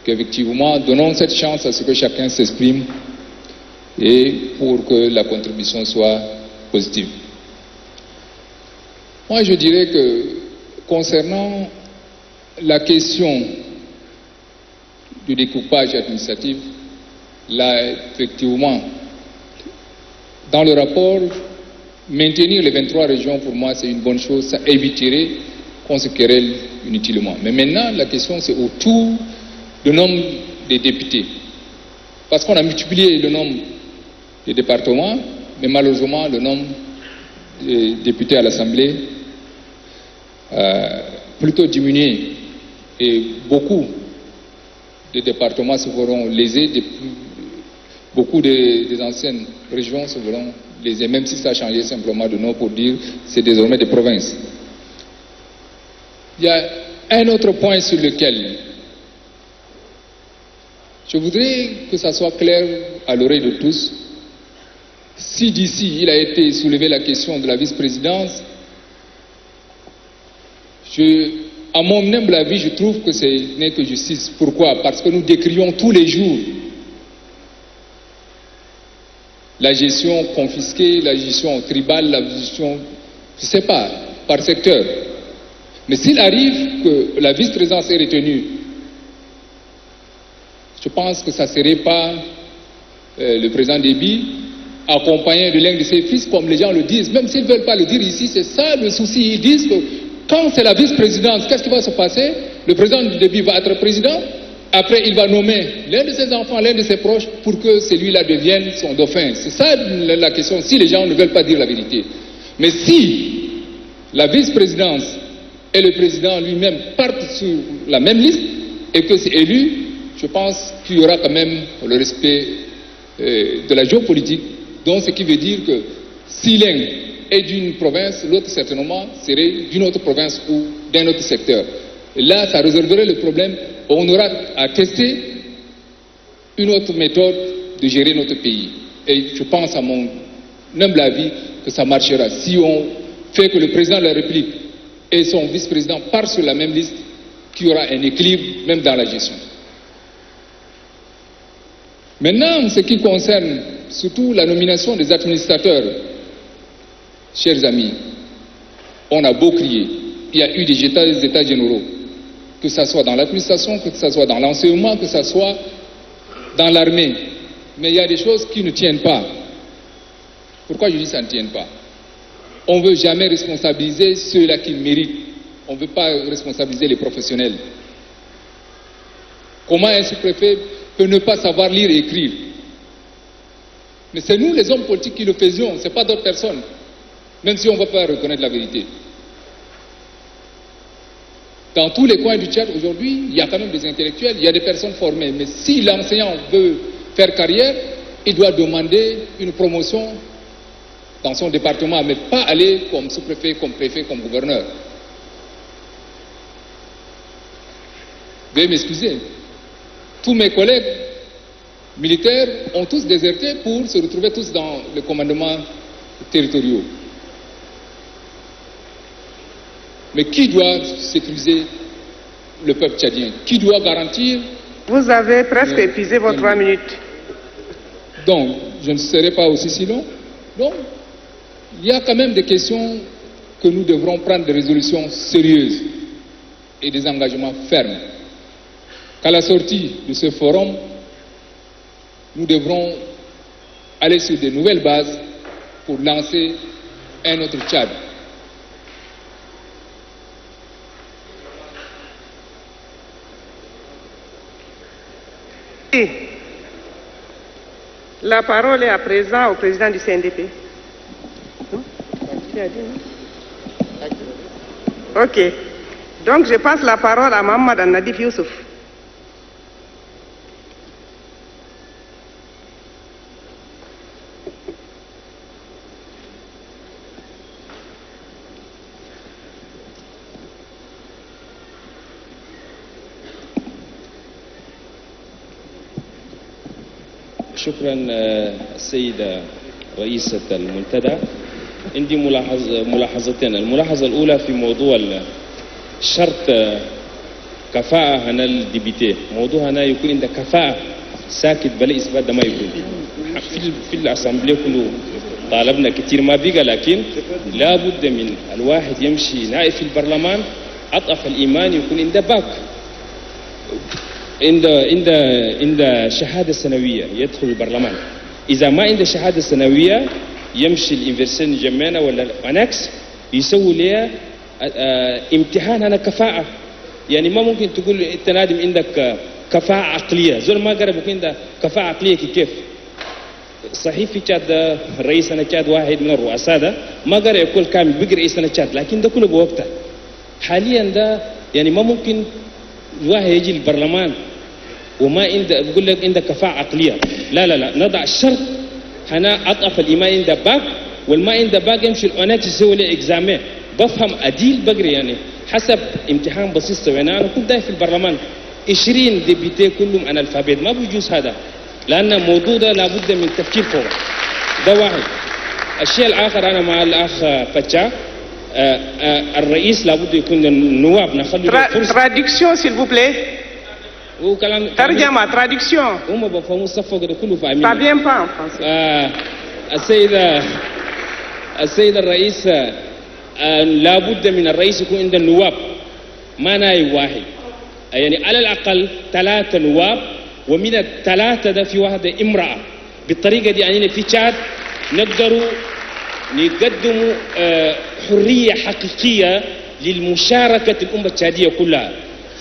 qu'effectivement, donnons cette chance à ce que chacun s'exprime et pour que la contribution soit positive. Moi, je dirais que concernant la question du découpage administratif, là, effectivement, dans le rapport, maintenir les 23 régions, pour moi, c'est une bonne chose, ça éviterait qu'on se querelle inutilement. Mais maintenant, la question, c'est autour du nombre des députés. Parce qu'on a multiplié le nombre des départements, mais malheureusement, le nombre des députés à l'Assemblée a plutôt diminué. Et beaucoup de départements se feront lésés, beaucoup des anciennes régions se feront lésées, même si ça a changé simplement de nom pour dire que c'est désormais des provinces. Il y a un autre point sur lequel je voudrais que ça soit clair à l'oreille de tous. Si d'ici il a été soulevé la question de la vice-présidence, à mon humble avis, je trouve que ce n'est que justice. Pourquoi? Parce que nous décrions tous les jours la gestion confisquée, la gestion tribale, la gestion, je ne sais pas, par secteur. Mais s'il arrive que la vice-présidence est retenue, je pense que ça ne serait pas le président Déby accompagné de l'un de ses fils, comme les gens le disent. Même s'ils ne veulent pas le dire ici, c'est ça le souci. Ils disent que quand c'est la vice-présidence, qu'est-ce qui va se passer? Le président Déby va être président, après il va nommer l'un de ses enfants, l'un de ses proches, pour que celui-là devienne son dauphin. C'est ça la question, si les gens ne veulent pas dire la vérité. Mais si la vice-présidence et le président lui-même partent sur la même liste et que c'est élu, je pense qu'il y aura quand même le respect de la géopolitique. Donc ce qui veut dire que si l'un est d'une province, l'autre certainement serait d'une autre province ou d'un autre secteur. Et là, ça résolverait le problème. On aura à tester une autre méthode de gérer notre pays. Et je pense, à mon humble avis, que ça marchera. Si on fait que le président de la République et son vice-président partent sur la même liste, qu'il y aura un équilibre même dans la gestion. Maintenant, ce qui concerne surtout la nomination des administrateurs, chers amis, on a beau crier, il y a eu des états généraux, que ce soit dans l'administration, que ce soit dans l'enseignement, que ce soit dans l'armée. Mais il y a des choses qui ne tiennent pas. Pourquoi je dis que ça ne tient pas? On ne veut jamais responsabiliser ceux-là qui méritent. On ne veut pas responsabiliser les professionnels. Comment un sous-préfet peut ne pas savoir lire et écrire? Mais c'est nous, les hommes politiques, qui le faisions, ce n'est pas d'autres personnes. Même si on ne va pas reconnaître la vérité. Dans tous les coins du Tchad, aujourd'hui, il y a quand même des intellectuels, il y a des personnes formées. Mais si l'enseignant veut faire carrière, il doit demander une promotion dans son département, mais pas aller comme sous-préfet, comme préfet, comme gouverneur. Veuillez m'excuser. Tous mes collègues militaires ont tous déserté pour se retrouver tous dans le commandement territorial. Mais qui doit sécuriser le peuple tchadien? Qui doit garantir? Vous avez presque épuisé vos 3 minutes. Donc, je ne serai pas aussi si long. Donc, il y a quand même des questions que nous devrons prendre des résolutions sérieuses et des engagements fermes. Qu'à la sortie de ce forum, nous devrons aller sur de nouvelles bases pour lancer un autre Tchad. La parole est à présent au président du CNDP. Ok. Donc je passe la parole à Mohamed Nadif Youssouf. شكرا السيدة رئيسة المنتدى. عندي ملاحظتين. الملاحظة الأولى في موضوع شرط كفاءة هنا الديبيتي. موضوع هنا يكون عندك كفاءة ساكت بلا إثبات ده ما يكون في الأسامبلية كله طالبنا كتير ما بقى، لكن لابد من الواحد يمشي نائب في البرلمان أضعف الإيمان يكون عنده باك، عند شهادة سنوية يدخل البرلمان. إذا ما عنده شهادة سنوية يمشي الانفرسين جمانة ولا أناكس يسوي لها امتحان هنا كفاءة. يعني ما ممكن تقول أنت نادم عندك كفاءة عقلية، زول ما قرب يكون عنده كفاءة عقلية كيف؟ صحيح في تشاد رئيس أنا تشاد واحد من الرؤساء ده ما قرب يقول كامل بقى رئيس أنا تشاد، لكن ده كله بوقته. حاليا ده يعني ما ممكن واحد يجي البرلمان وما عنده بقول لك عندك كفاءة عقلية. لا لا لا، نضع الشرط هنا أضعف الإيمان عنده باك، والما عنده باك يمشي الأونات يسوي له إكزامين. بفهم أديل بقري يعني حسب امتحان بسيط سويناه. أنا كنت في البرلمان 20 ديبيتي كلهم أنالفابيت، ما بيجوز هذا، لأن الموضوع ده لابد من تفكير فورا. ده واحد. الشيء الآخر أنا مع الأخ فتشا، الرئيس لابد يكون النواب نخلي فرصة. Traduction s'il vous plaît. وكلام ترجمة traduction. هم بفهموا الصفة ده كله فاهمين. Ça vient pas en français. السيد الرئيس لابد من الرئيس يكون عنده النواب ما نائب واحد، يعني على الأقل 3 نواب، ومن ال3 ده في واحدة امرأة. بالطريقة دي يعني في تشاد نقدروا نقدموا حرية حقيقية للمشاركة الأمة التشادية كلها،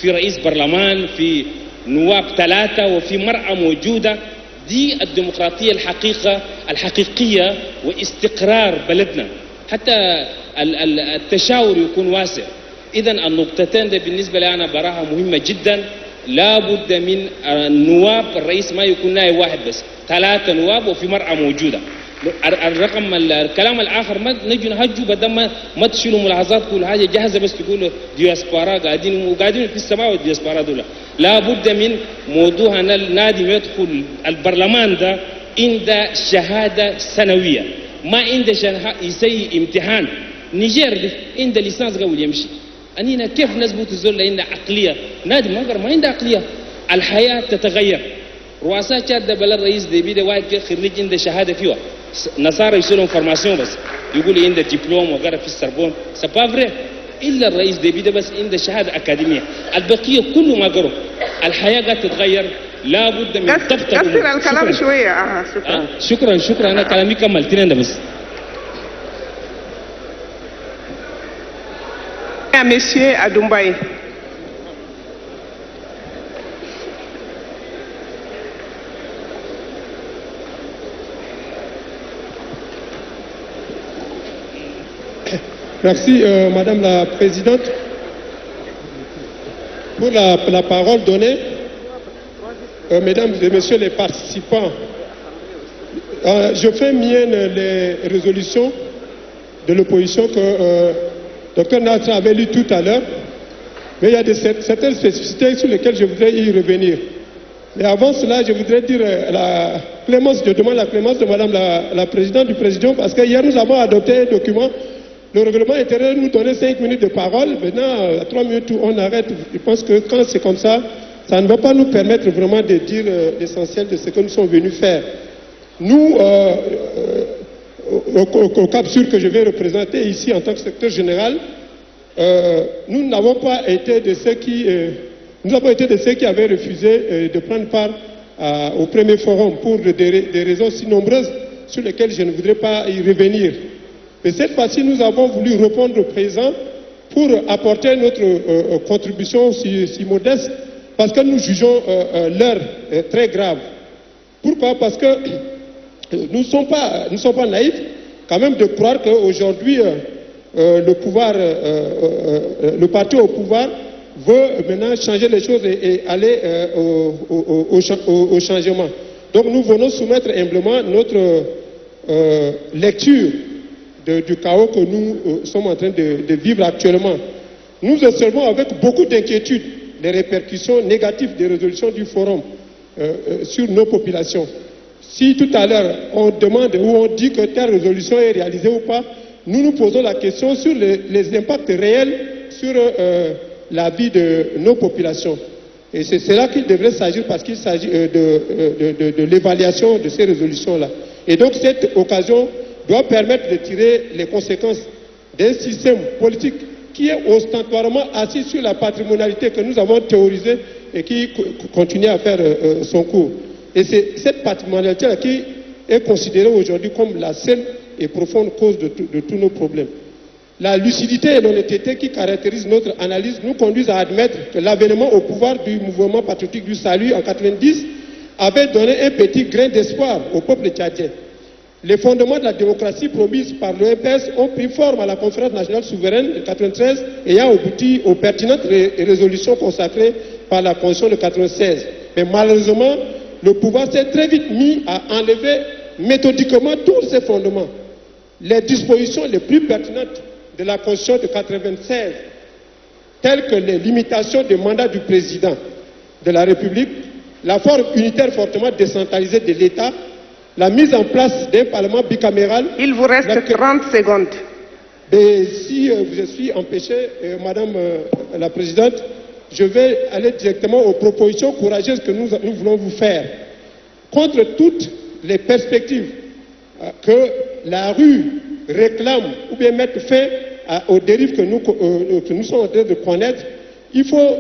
في رئيس برلمان، في نواب 3، وفي مرأة موجودة. دي الديمقراطية الحقيقية واستقرار بلدنا، حتى التشاور يكون واسع. إذا النقطتين ده بالنسبة لي أنا براها مهمة جدا. لابد من النواب، الرئيس ما يكون نائب واحد بس، 3 نواب وفي مرأة موجودة. الكلام الآخر ما نجي نهجوا بدل ما تشيلوا ملاحظات كل حاجة جاهزة بس تقولوا دياسبورا قاعدين في السماء والدياسبورا دول. لابد من موضوع أن النادي يدخل البرلمان ده عند شهادة سنوية، ما عند يسوي امتحان. نيجير دي عند ليسانس قبل يمشي. أنينا كيف نثبت الزول عند عقلية؟ نادي ما عنده عقلية. الحياة تتغير. رؤساء تشاد ده بلا الرئيس دي بيده واحد خريج عنده شهادة فيها، نصارى يسولهم فورماسيون بس يقول عنده دبلوم وقرا في السربون، سبافري إلا الرئيس دي بيده بس عنده شهادة أكاديمية. البقية كله ما قروا. الحياة قاعدة تتغير، لابد من ضبط كثر الكلام شوية. شكرا. أنا كلامي كملتين أنا بس. Monsieur Adumbaye. Merci, Madame la Présidente, pour la parole donnée. Mesdames et Messieurs les participants, je fais mienne les résolutions de l'opposition que Dr Natra avait lues tout à l'heure, mais il y a certaines spécificités sur lesquelles je voudrais y revenir. Mais avant cela, je voudrais dire je demande la clémence de Madame la Présidente du Président, parce que hier nous avons adopté un document. Le règlement intérieur nous donnait 5 minutes de parole. Maintenant, à 3 minutes, on arrête. Je pense que quand c'est comme ça, ça ne va pas nous permettre vraiment de dire l'essentiel de ce que nous sommes venus faire. Nous, au Cap Sûr que je vais représenter ici en tant que secrétaire général, nous n'avons pas été de ceux qui avaient refusé de prendre part au premier forum pour des raisons si nombreuses sur lesquels je ne voudrais pas y revenir. Mais cette fois-ci, nous avons voulu répondre au présent pour apporter notre contribution si modeste, parce que nous jugeons l'heure très grave. Pourquoi? Parce que nous ne sommes pas naïfs quand même de croire qu'aujourd'hui, le parti au pouvoir veut maintenant changer les choses et aller au changement. Donc nous venons soumettre humblement notre lecture du chaos que nous sommes en train de vivre actuellement. Nous observons avec beaucoup d'inquiétude les répercussions négatives des résolutions du forum sur nos populations. Si tout à l'heure on demande ou on dit que telle résolution est réalisée ou pas, nous nous posons la question sur les impacts réels sur la vie de nos populations. Et c'est cela qu'il devrait s'agir, parce qu'il s'agit de l'évaluation de ces résolutions-là. Et donc cette occasion doit permettre de tirer les conséquences d'un système politique qui est ostentatoirement assis sur la patrimonialité que nous avons théorisée et qui continue à faire son cours. Et c'est cette patrimonialité-là qui est considérée aujourd'hui comme la seule et profonde cause de tous nos problèmes. La lucidité et l'honnêteté qui caractérisent notre analyse nous conduisent à admettre que l'avènement au pouvoir du mouvement patriotique du salut en 1990 avait donné un petit grain d'espoir au peuple tchadien. Les fondements de la démocratie promise par l'OMPS ont pris forme à la conférence nationale souveraine de 1993, ayant abouti aux pertinentes résolutions consacrées par la Constitution de 1996. Mais malheureusement, le pouvoir s'est très vite mis à enlever méthodiquement tous ces fondements. Les dispositions les plus pertinentes de la Constitution de 1996, telles que les limitations des mandats du président de la République, la forme unitaire fortement décentralisée de l'État, la mise en place d'un parlement bicaméral. Il vous reste 30 secondes. Et si je suis empêché, Madame la Présidente, je vais aller directement aux propositions courageuses que nous voulons vous faire. Contre toutes les perspectives que la rue réclame ou bien mettre fin aux dérives que nous sommes en train de connaître, il faut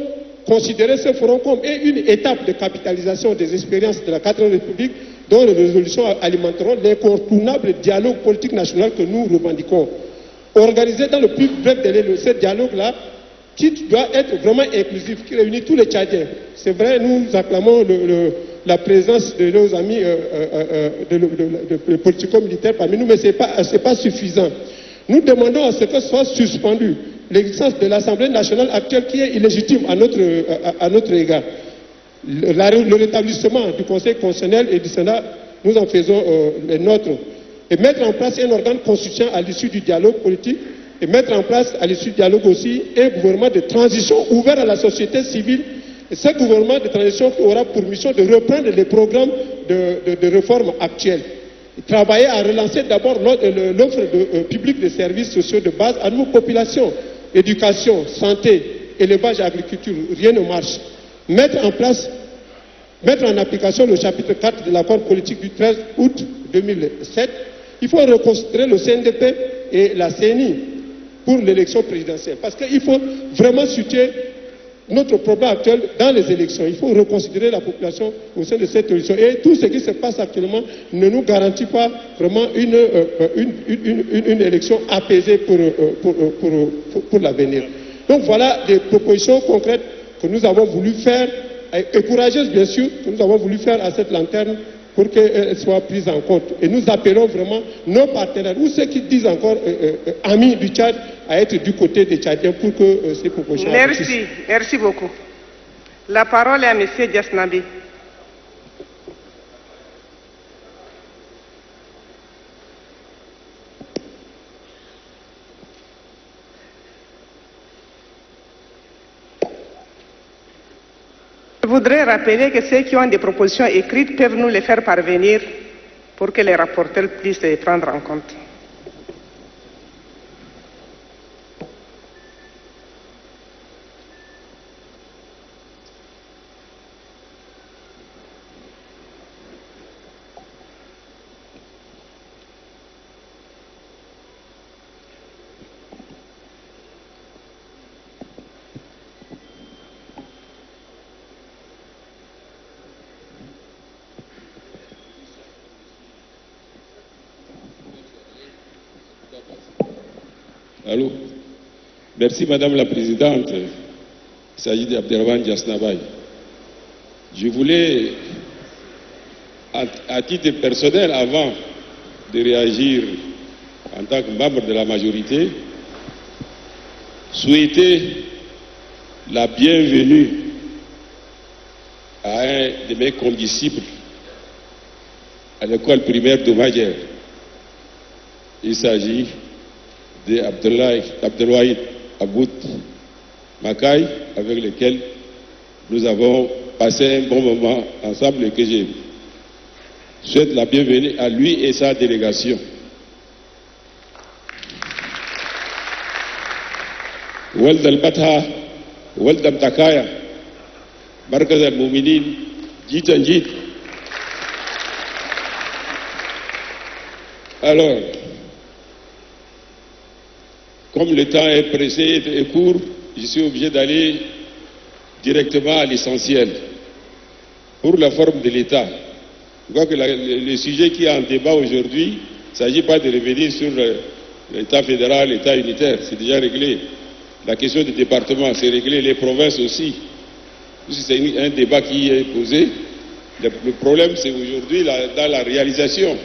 considérer ce forum comme une étape de capitalisation des expériences de la 4e République, dont les résolutions alimenteront l'incontournable dialogue politique national que nous revendiquons. Organiser dans le plus bref délai ce dialogue-là, qui doit être vraiment inclusif, qui réunit tous les Tchadiens. C'est vrai, nous acclamons la présence de nos amis de politico-militaires parmi nous, mais ce n'est pas suffisant. Nous demandons à ce que soit suspendu l'existence de l'Assemblée nationale actuelle qui est illégitime à notre égard. Le rétablissement du Conseil constitutionnel et du Sénat, nous en faisons les nôtres. Et mettre en place un organe constituant à l'issue du dialogue politique, et mettre en place à l'issue du dialogue aussi un gouvernement de transition ouvert à la société civile. Et ce gouvernement de transition qui aura pour mission de reprendre les programmes de réforme actuels. Et travailler à relancer d'abord l'offre publique de services sociaux de base à nos populations. Éducation, santé, élevage, agriculture, rien ne marche. Mettre en application le chapitre 4 de l'accord politique du 13 août 2007. Il faut reconsidérer le CNDP et la CENI pour l'élection présidentielle. Parce qu'il faut vraiment situer notre problème actuel dans les élections. Il faut reconsidérer la population au sein de cette élection. Et tout ce qui se passe actuellement ne nous garantit pas vraiment une élection apaisée pour l'avenir. Donc voilà des propositions concrètes que nous avons voulu faire, et courageuses bien sûr, que nous avons voulu faire à cette lanterne pour qu'elle soit prise en compte. Et nous appelons vraiment nos partenaires, ou ceux qui disent encore amis du Tchad, à être du côté des Tchadiens pour que ces propositions... Merci beaucoup. La parole est à M. Diasnabi. Je voudrais rappeler que ceux qui ont des propositions écrites peuvent nous les faire parvenir pour que les rapporteurs puissent les prendre en compte. Allô? Merci Madame la Présidente. Il s'agit d'Abderrahmane Diasnabaye. Je voulais, à titre personnel, avant de réagir en tant que membre de la majorité, souhaiter la bienvenue à un de mes condisciples à l'école primaire de Madjer. Il s'agit d'Abdelwahid Aboud Makaï, avec lequel nous avons passé un bon moment ensemble et que je souhaite la bienvenue à lui et sa délégation. Walid al-Batha, Walid al-Takaya, Markaz al-Mouminin, Jitanjit. Alors, comme le temps est pressé et court, je suis obligé d'aller directement à l'essentiel. Pour la forme de l'État, je crois que le sujet qui est en débat aujourd'hui, il ne s'agit pas de revenir sur l'État fédéral, l'État unitaire, c'est déjà réglé. La question des départements, c'est réglé, les provinces aussi. C'est un débat qui est posé. Le problème, c'est aujourd'hui, dans la réalisation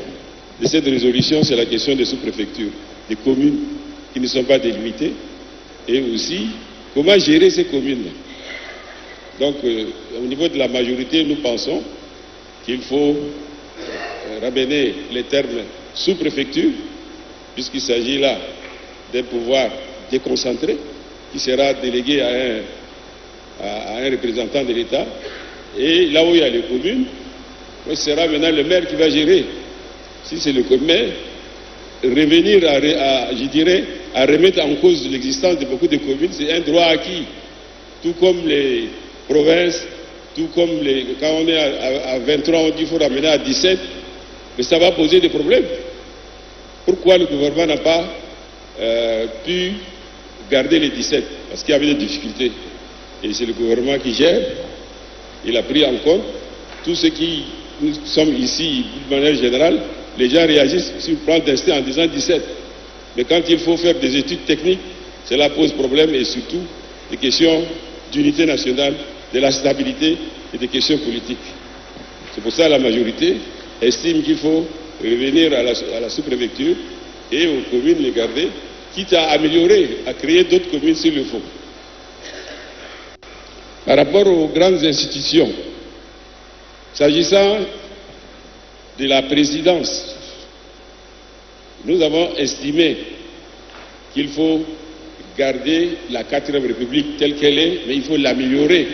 de cette résolution, c'est la question des sous-préfectures, des communes qui ne sont pas délimitées, et aussi comment gérer ces communes. Donc, au niveau de la majorité, nous pensons qu'il faut ramener les termes sous-préfecture, puisqu'il s'agit là d'un pouvoir déconcentré qui sera délégué à un représentant de l'État, et là où il y a les communes, ce sera maintenant le maire qui va gérer. Si c'est le maire, revenir je dirais, à remettre en cause l'existence de beaucoup de communes, c'est un droit acquis, tout comme les provinces, tout comme quand on est à 23, on dit qu'il faut ramener à 17, mais ça va poser des problèmes. Pourquoi le gouvernement n'a pas pu garder les 17? Parce qu'il y avait des difficultés. Et c'est le gouvernement qui gère. Il a pris en compte tout ce qui, nous sommes ici, de manière générale, les gens réagissent sur le plan d'instinct en disant 17. Mais quand il faut faire des études techniques, cela pose problème, et surtout des questions d'unité nationale, de la stabilité et des questions politiques. C'est pour ça que la majorité estime qu'il faut revenir à la sous-préfecture et aux communes les garder, quitte à améliorer, à créer d'autres communes s'il le faut. Par rapport aux grandes institutions, s'agissant de la présidence, nous avons estimé qu'il faut garder la 4e République telle qu'elle est, mais il faut l'améliorer.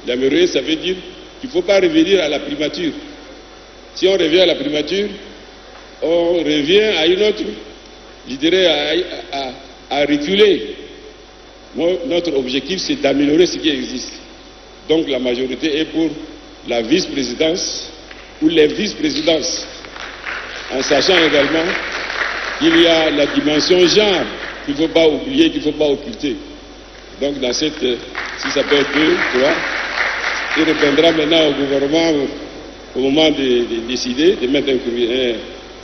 L'améliorer, ça veut dire qu'il ne faut pas revenir à la primature. Si on revient à la primature, on revient à une autre, je dirais, à reculer. Notre objectif, c'est d'améliorer ce qui existe. Donc la majorité est pour la vice-présidence ou les vice-présidences, en sachant également qu'il y a la dimension genre qu'il ne faut pas oublier, qu'il ne faut pas occulter. Donc dans cette, si ça peut être 2, 3, il reviendra maintenant au gouvernement au moment de décider, de mettre un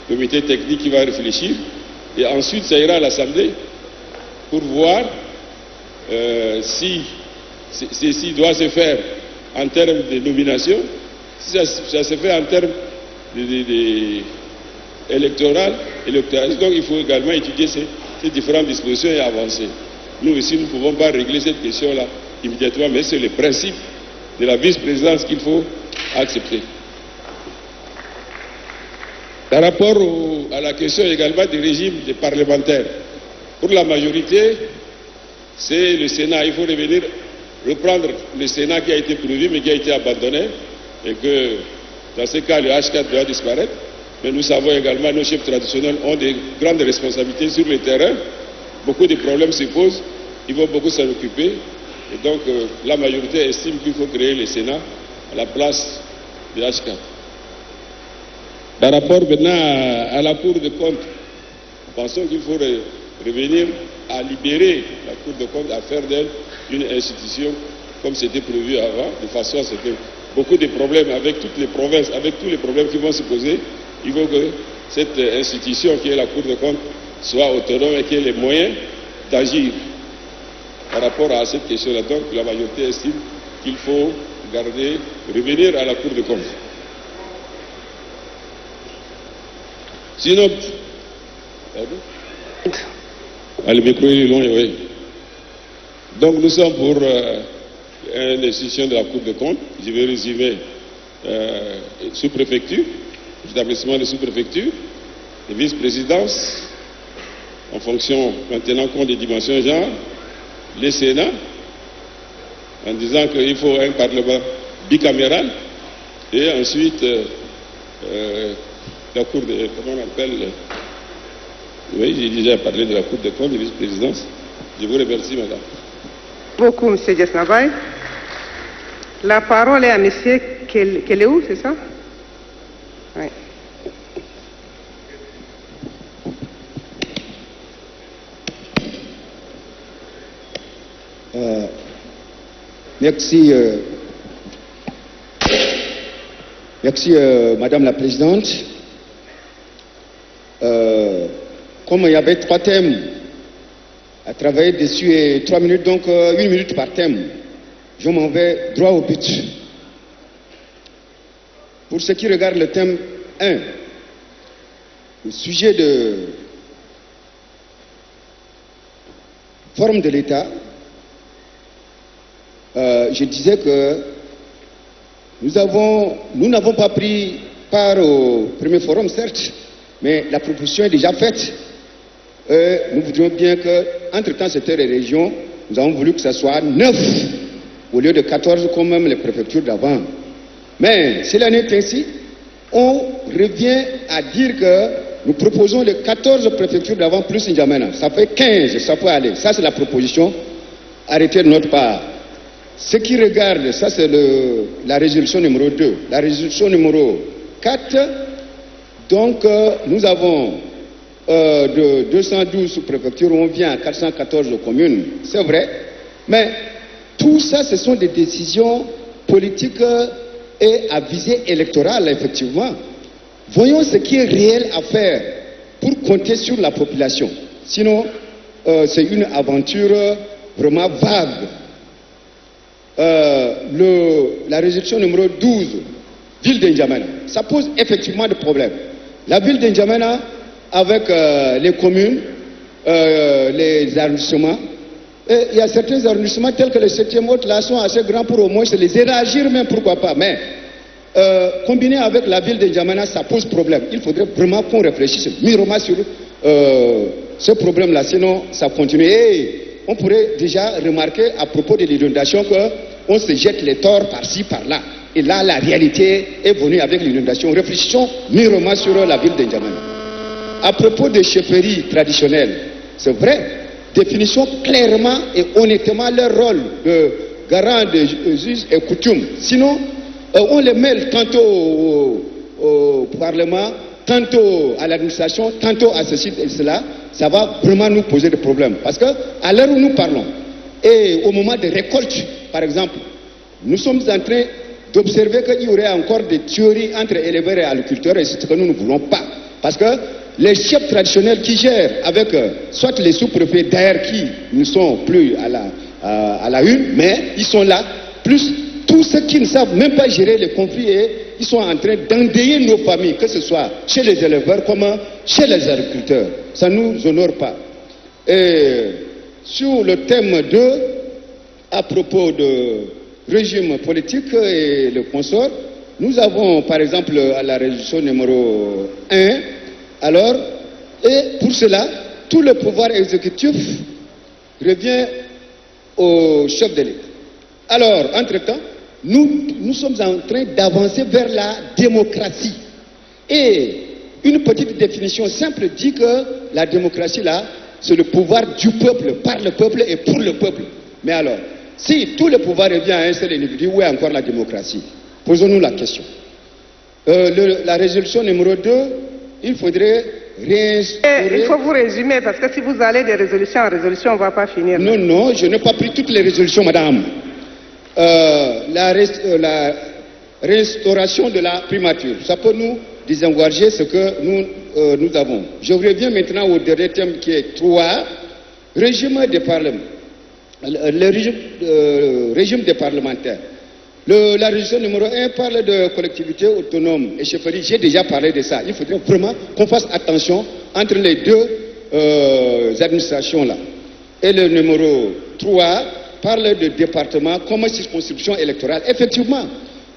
comité technique qui va réfléchir, et ensuite ça ira à l'Assemblée pour voir si ceci doit se faire en termes de nomination, si ça se fait en termes électoralisme. Donc il faut également étudier ces différentes dispositions et avancer. Nous aussi, nous ne pouvons pas régler cette question-là immédiatement, mais c'est le principe de la vice-présidence qu'il faut accepter. Par rapport à la question également du régime des parlementaires, pour la majorité, c'est le Sénat. Il faut reprendre le Sénat qui a été prévu mais qui a été abandonné, et que dans ce cas, le H4 doit disparaître. Mais nous savons également que nos chefs traditionnels ont de grandes responsabilités sur le terrain. Beaucoup de problèmes se posent, ils vont beaucoup s'en occuper. Et donc, la majorité estime qu'il faut créer le Sénat à la place du H4. Par rapport maintenant à la Cour des comptes, nous pensons qu'il faut revenir à libérer la Cour des comptes, à faire d'elle une institution comme c'était prévu avant, de façon à ce que beaucoup de problèmes avec toutes les provinces, avec tous les problèmes qui vont se poser, il faut que cette institution qui est la Cour des comptes soit autonome et qu'elle ait les moyens d'agir par rapport à cette question-là. Donc la majorité estime qu'il faut revenir à la Cour des comptes. Sinon, le micro est long, oui. Donc nous sommes pour une institution de la Cour des comptes. Je vais résumer sous-préfecture, établissement de sous-préfecture, et vice-présidence, en fonction, en tenant compte des dimensions genre, les Sénats, en disant qu'il faut un parlement bicaméral, et ensuite la Cour de, comment on appelle, oui, j'ai déjà parlé de la Cour des comptes, de vice-présidence. Je vous remercie, madame. Beaucoup, M. Dias-Navaï. La parole est à M. Keleou, c'est ça? Oui. Merci, Madame la Présidente. Comme il y avait 3 thèmes à travailler dessus et 3 minutes, donc 1 minute par thème, je m'en vais droit au but. Pour ce qui regarde le thème 1, le sujet de forme de l'État, je disais que nous n'avons pas pris part au premier forum, certes, mais la proposition est déjà faite. Nous voudrions bien que, entre-temps, c'était les régions, nous avons voulu que ce soit 9 au lieu de 14 comme même les préfectures d'avant. Mais si l'année est ainsi, on revient à dire que nous proposons les 14 préfectures d'avant plus N'Djamena. Ça fait 15, ça peut aller. Ça, c'est la proposition arrêtée de notre part. Ce qui regarde, ça c'est la résolution numéro 2. La résolution numéro 4, donc nous avons de 212 sous-préfectures, on vient à 414 communes, c'est vrai, mais tout ça, ce sont des décisions politiques et à visée électorale, effectivement. Voyons ce qui est réel à faire pour compter sur la population. Sinon, c'est une aventure vraiment vague. La résolution numéro 12, ville d'N'Djamena, ça pose effectivement des problèmes. La ville d'N'Djamena, avec les communes, les arrondissements, et il y a certains arrondissements tels que le 7e autre là sont assez grands pour au moins se les élargir, même pourquoi pas. Mais combiné avec la ville d'N'Djamena, ça pose problème. Il faudrait vraiment qu'on réfléchisse mûrement sur ce problème-là, sinon ça continue. Et on pourrait déjà remarquer à propos de l'inondation qu'on se jette les torts par-ci, par-là. Et là, la réalité est venue avec l'inondation. Réfléchissons mûrement sur la ville d'N'Djamena. À propos des chefferies traditionnelles, c'est vrai, définissons clairement et honnêtement leur rôle de garant des us et coutumes. Sinon, on les mêle tantôt au Parlement, tantôt à l'administration, tantôt à ceci et cela. Ça va vraiment nous poser des problèmes. Parce que à l'heure où nous parlons, et au moment des récoltes, par exemple, nous sommes en train d'observer qu'il y aurait encore des tueries entre éleveurs et agriculteurs, et c'est ce que nous ne voulons pas. Parce que les chefs traditionnels qui gèrent avec soit les sous-préfets d'ailleurs qui ne sont plus à la une, mais ils sont là, plus tous ceux qui ne savent même pas gérer les conflits et ils sont en train d'endayer nos familles, que ce soit chez les éleveurs comme chez les agriculteurs. Ça ne nous honore pas. Et sur le thème 2, à propos de régime politique et le consort, nous avons par exemple à la résolution numéro 1, alors, et pour cela, tout le pouvoir exécutif revient au chef de l'État. Alors, entre-temps, nous sommes en train d'avancer vers la démocratie. Et une petite définition simple dit que la démocratie, là, c'est le pouvoir du peuple, par le peuple et pour le peuple. Mais alors, si tout le pouvoir revient à un seul individu, où est encore la démocratie? Posons-nous la question. La résolution numéro 2, il faudrait réinstaurer... Il faut vous résumer, parce que si vous allez de résolution en résolution, on ne va pas finir. Non, non, je n'ai pas pris toutes les résolutions, madame. La restauration de la primature, ça peut nous désengorger ce que nous avons. Je reviens maintenant au dernier thème qui est 3, régime des parlements, régime des parlementaires. La résolution numéro 1 parle de collectivités autonomes et chefferies. J'ai déjà parlé de ça. Il faudrait vraiment qu'on fasse attention entre les deux administrations-là. Et le numéro 3 parle de départements comme circonscription électorale. Effectivement.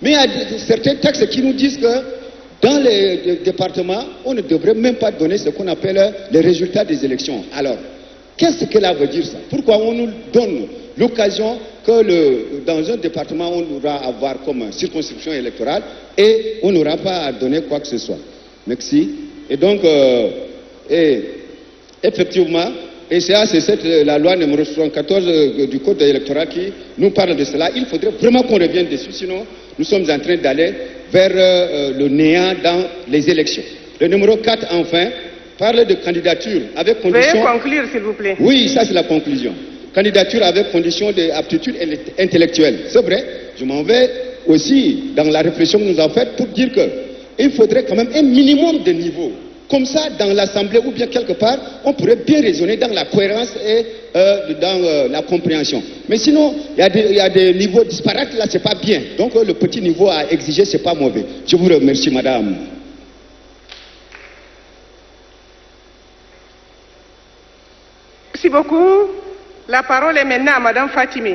Mais il y a certains textes qui nous disent que dans les départements, on ne devrait même pas donner ce qu'on appelle les résultats des élections. Alors, qu'est-ce que cela veut dire ça? Pourquoi on nous donne l'occasion que dans un département, on pourra avoir comme circonscription électorale et on n'aura pas à donner quoi que ce soit? Merci. Et donc, effectivement, et c'est la loi numéro 74 du Code électoral qui nous parle de cela. Il faudrait vraiment qu'on revienne dessus, sinon nous sommes en train d'aller vers le néant dans les élections. Le numéro 4, enfin, parle de candidature avec condition... Veuillez conclure, s'il vous plaît. Oui, ça c'est la conclusion. Candidature avec condition d'aptitude intellectuelle. C'est vrai, je m'en vais aussi dans la réflexion que nous avons faite pour dire qu'il faudrait quand même un minimum de niveau. Comme ça, dans l'Assemblée ou bien quelque part, on pourrait bien raisonner dans la cohérence et dans la compréhension. Mais sinon, il y a des niveaux disparates, là, c'est pas bien. Donc, le petit niveau à exiger, c'est pas mauvais. Je vous remercie, madame. Merci beaucoup. La parole est maintenant à madame Fatimi.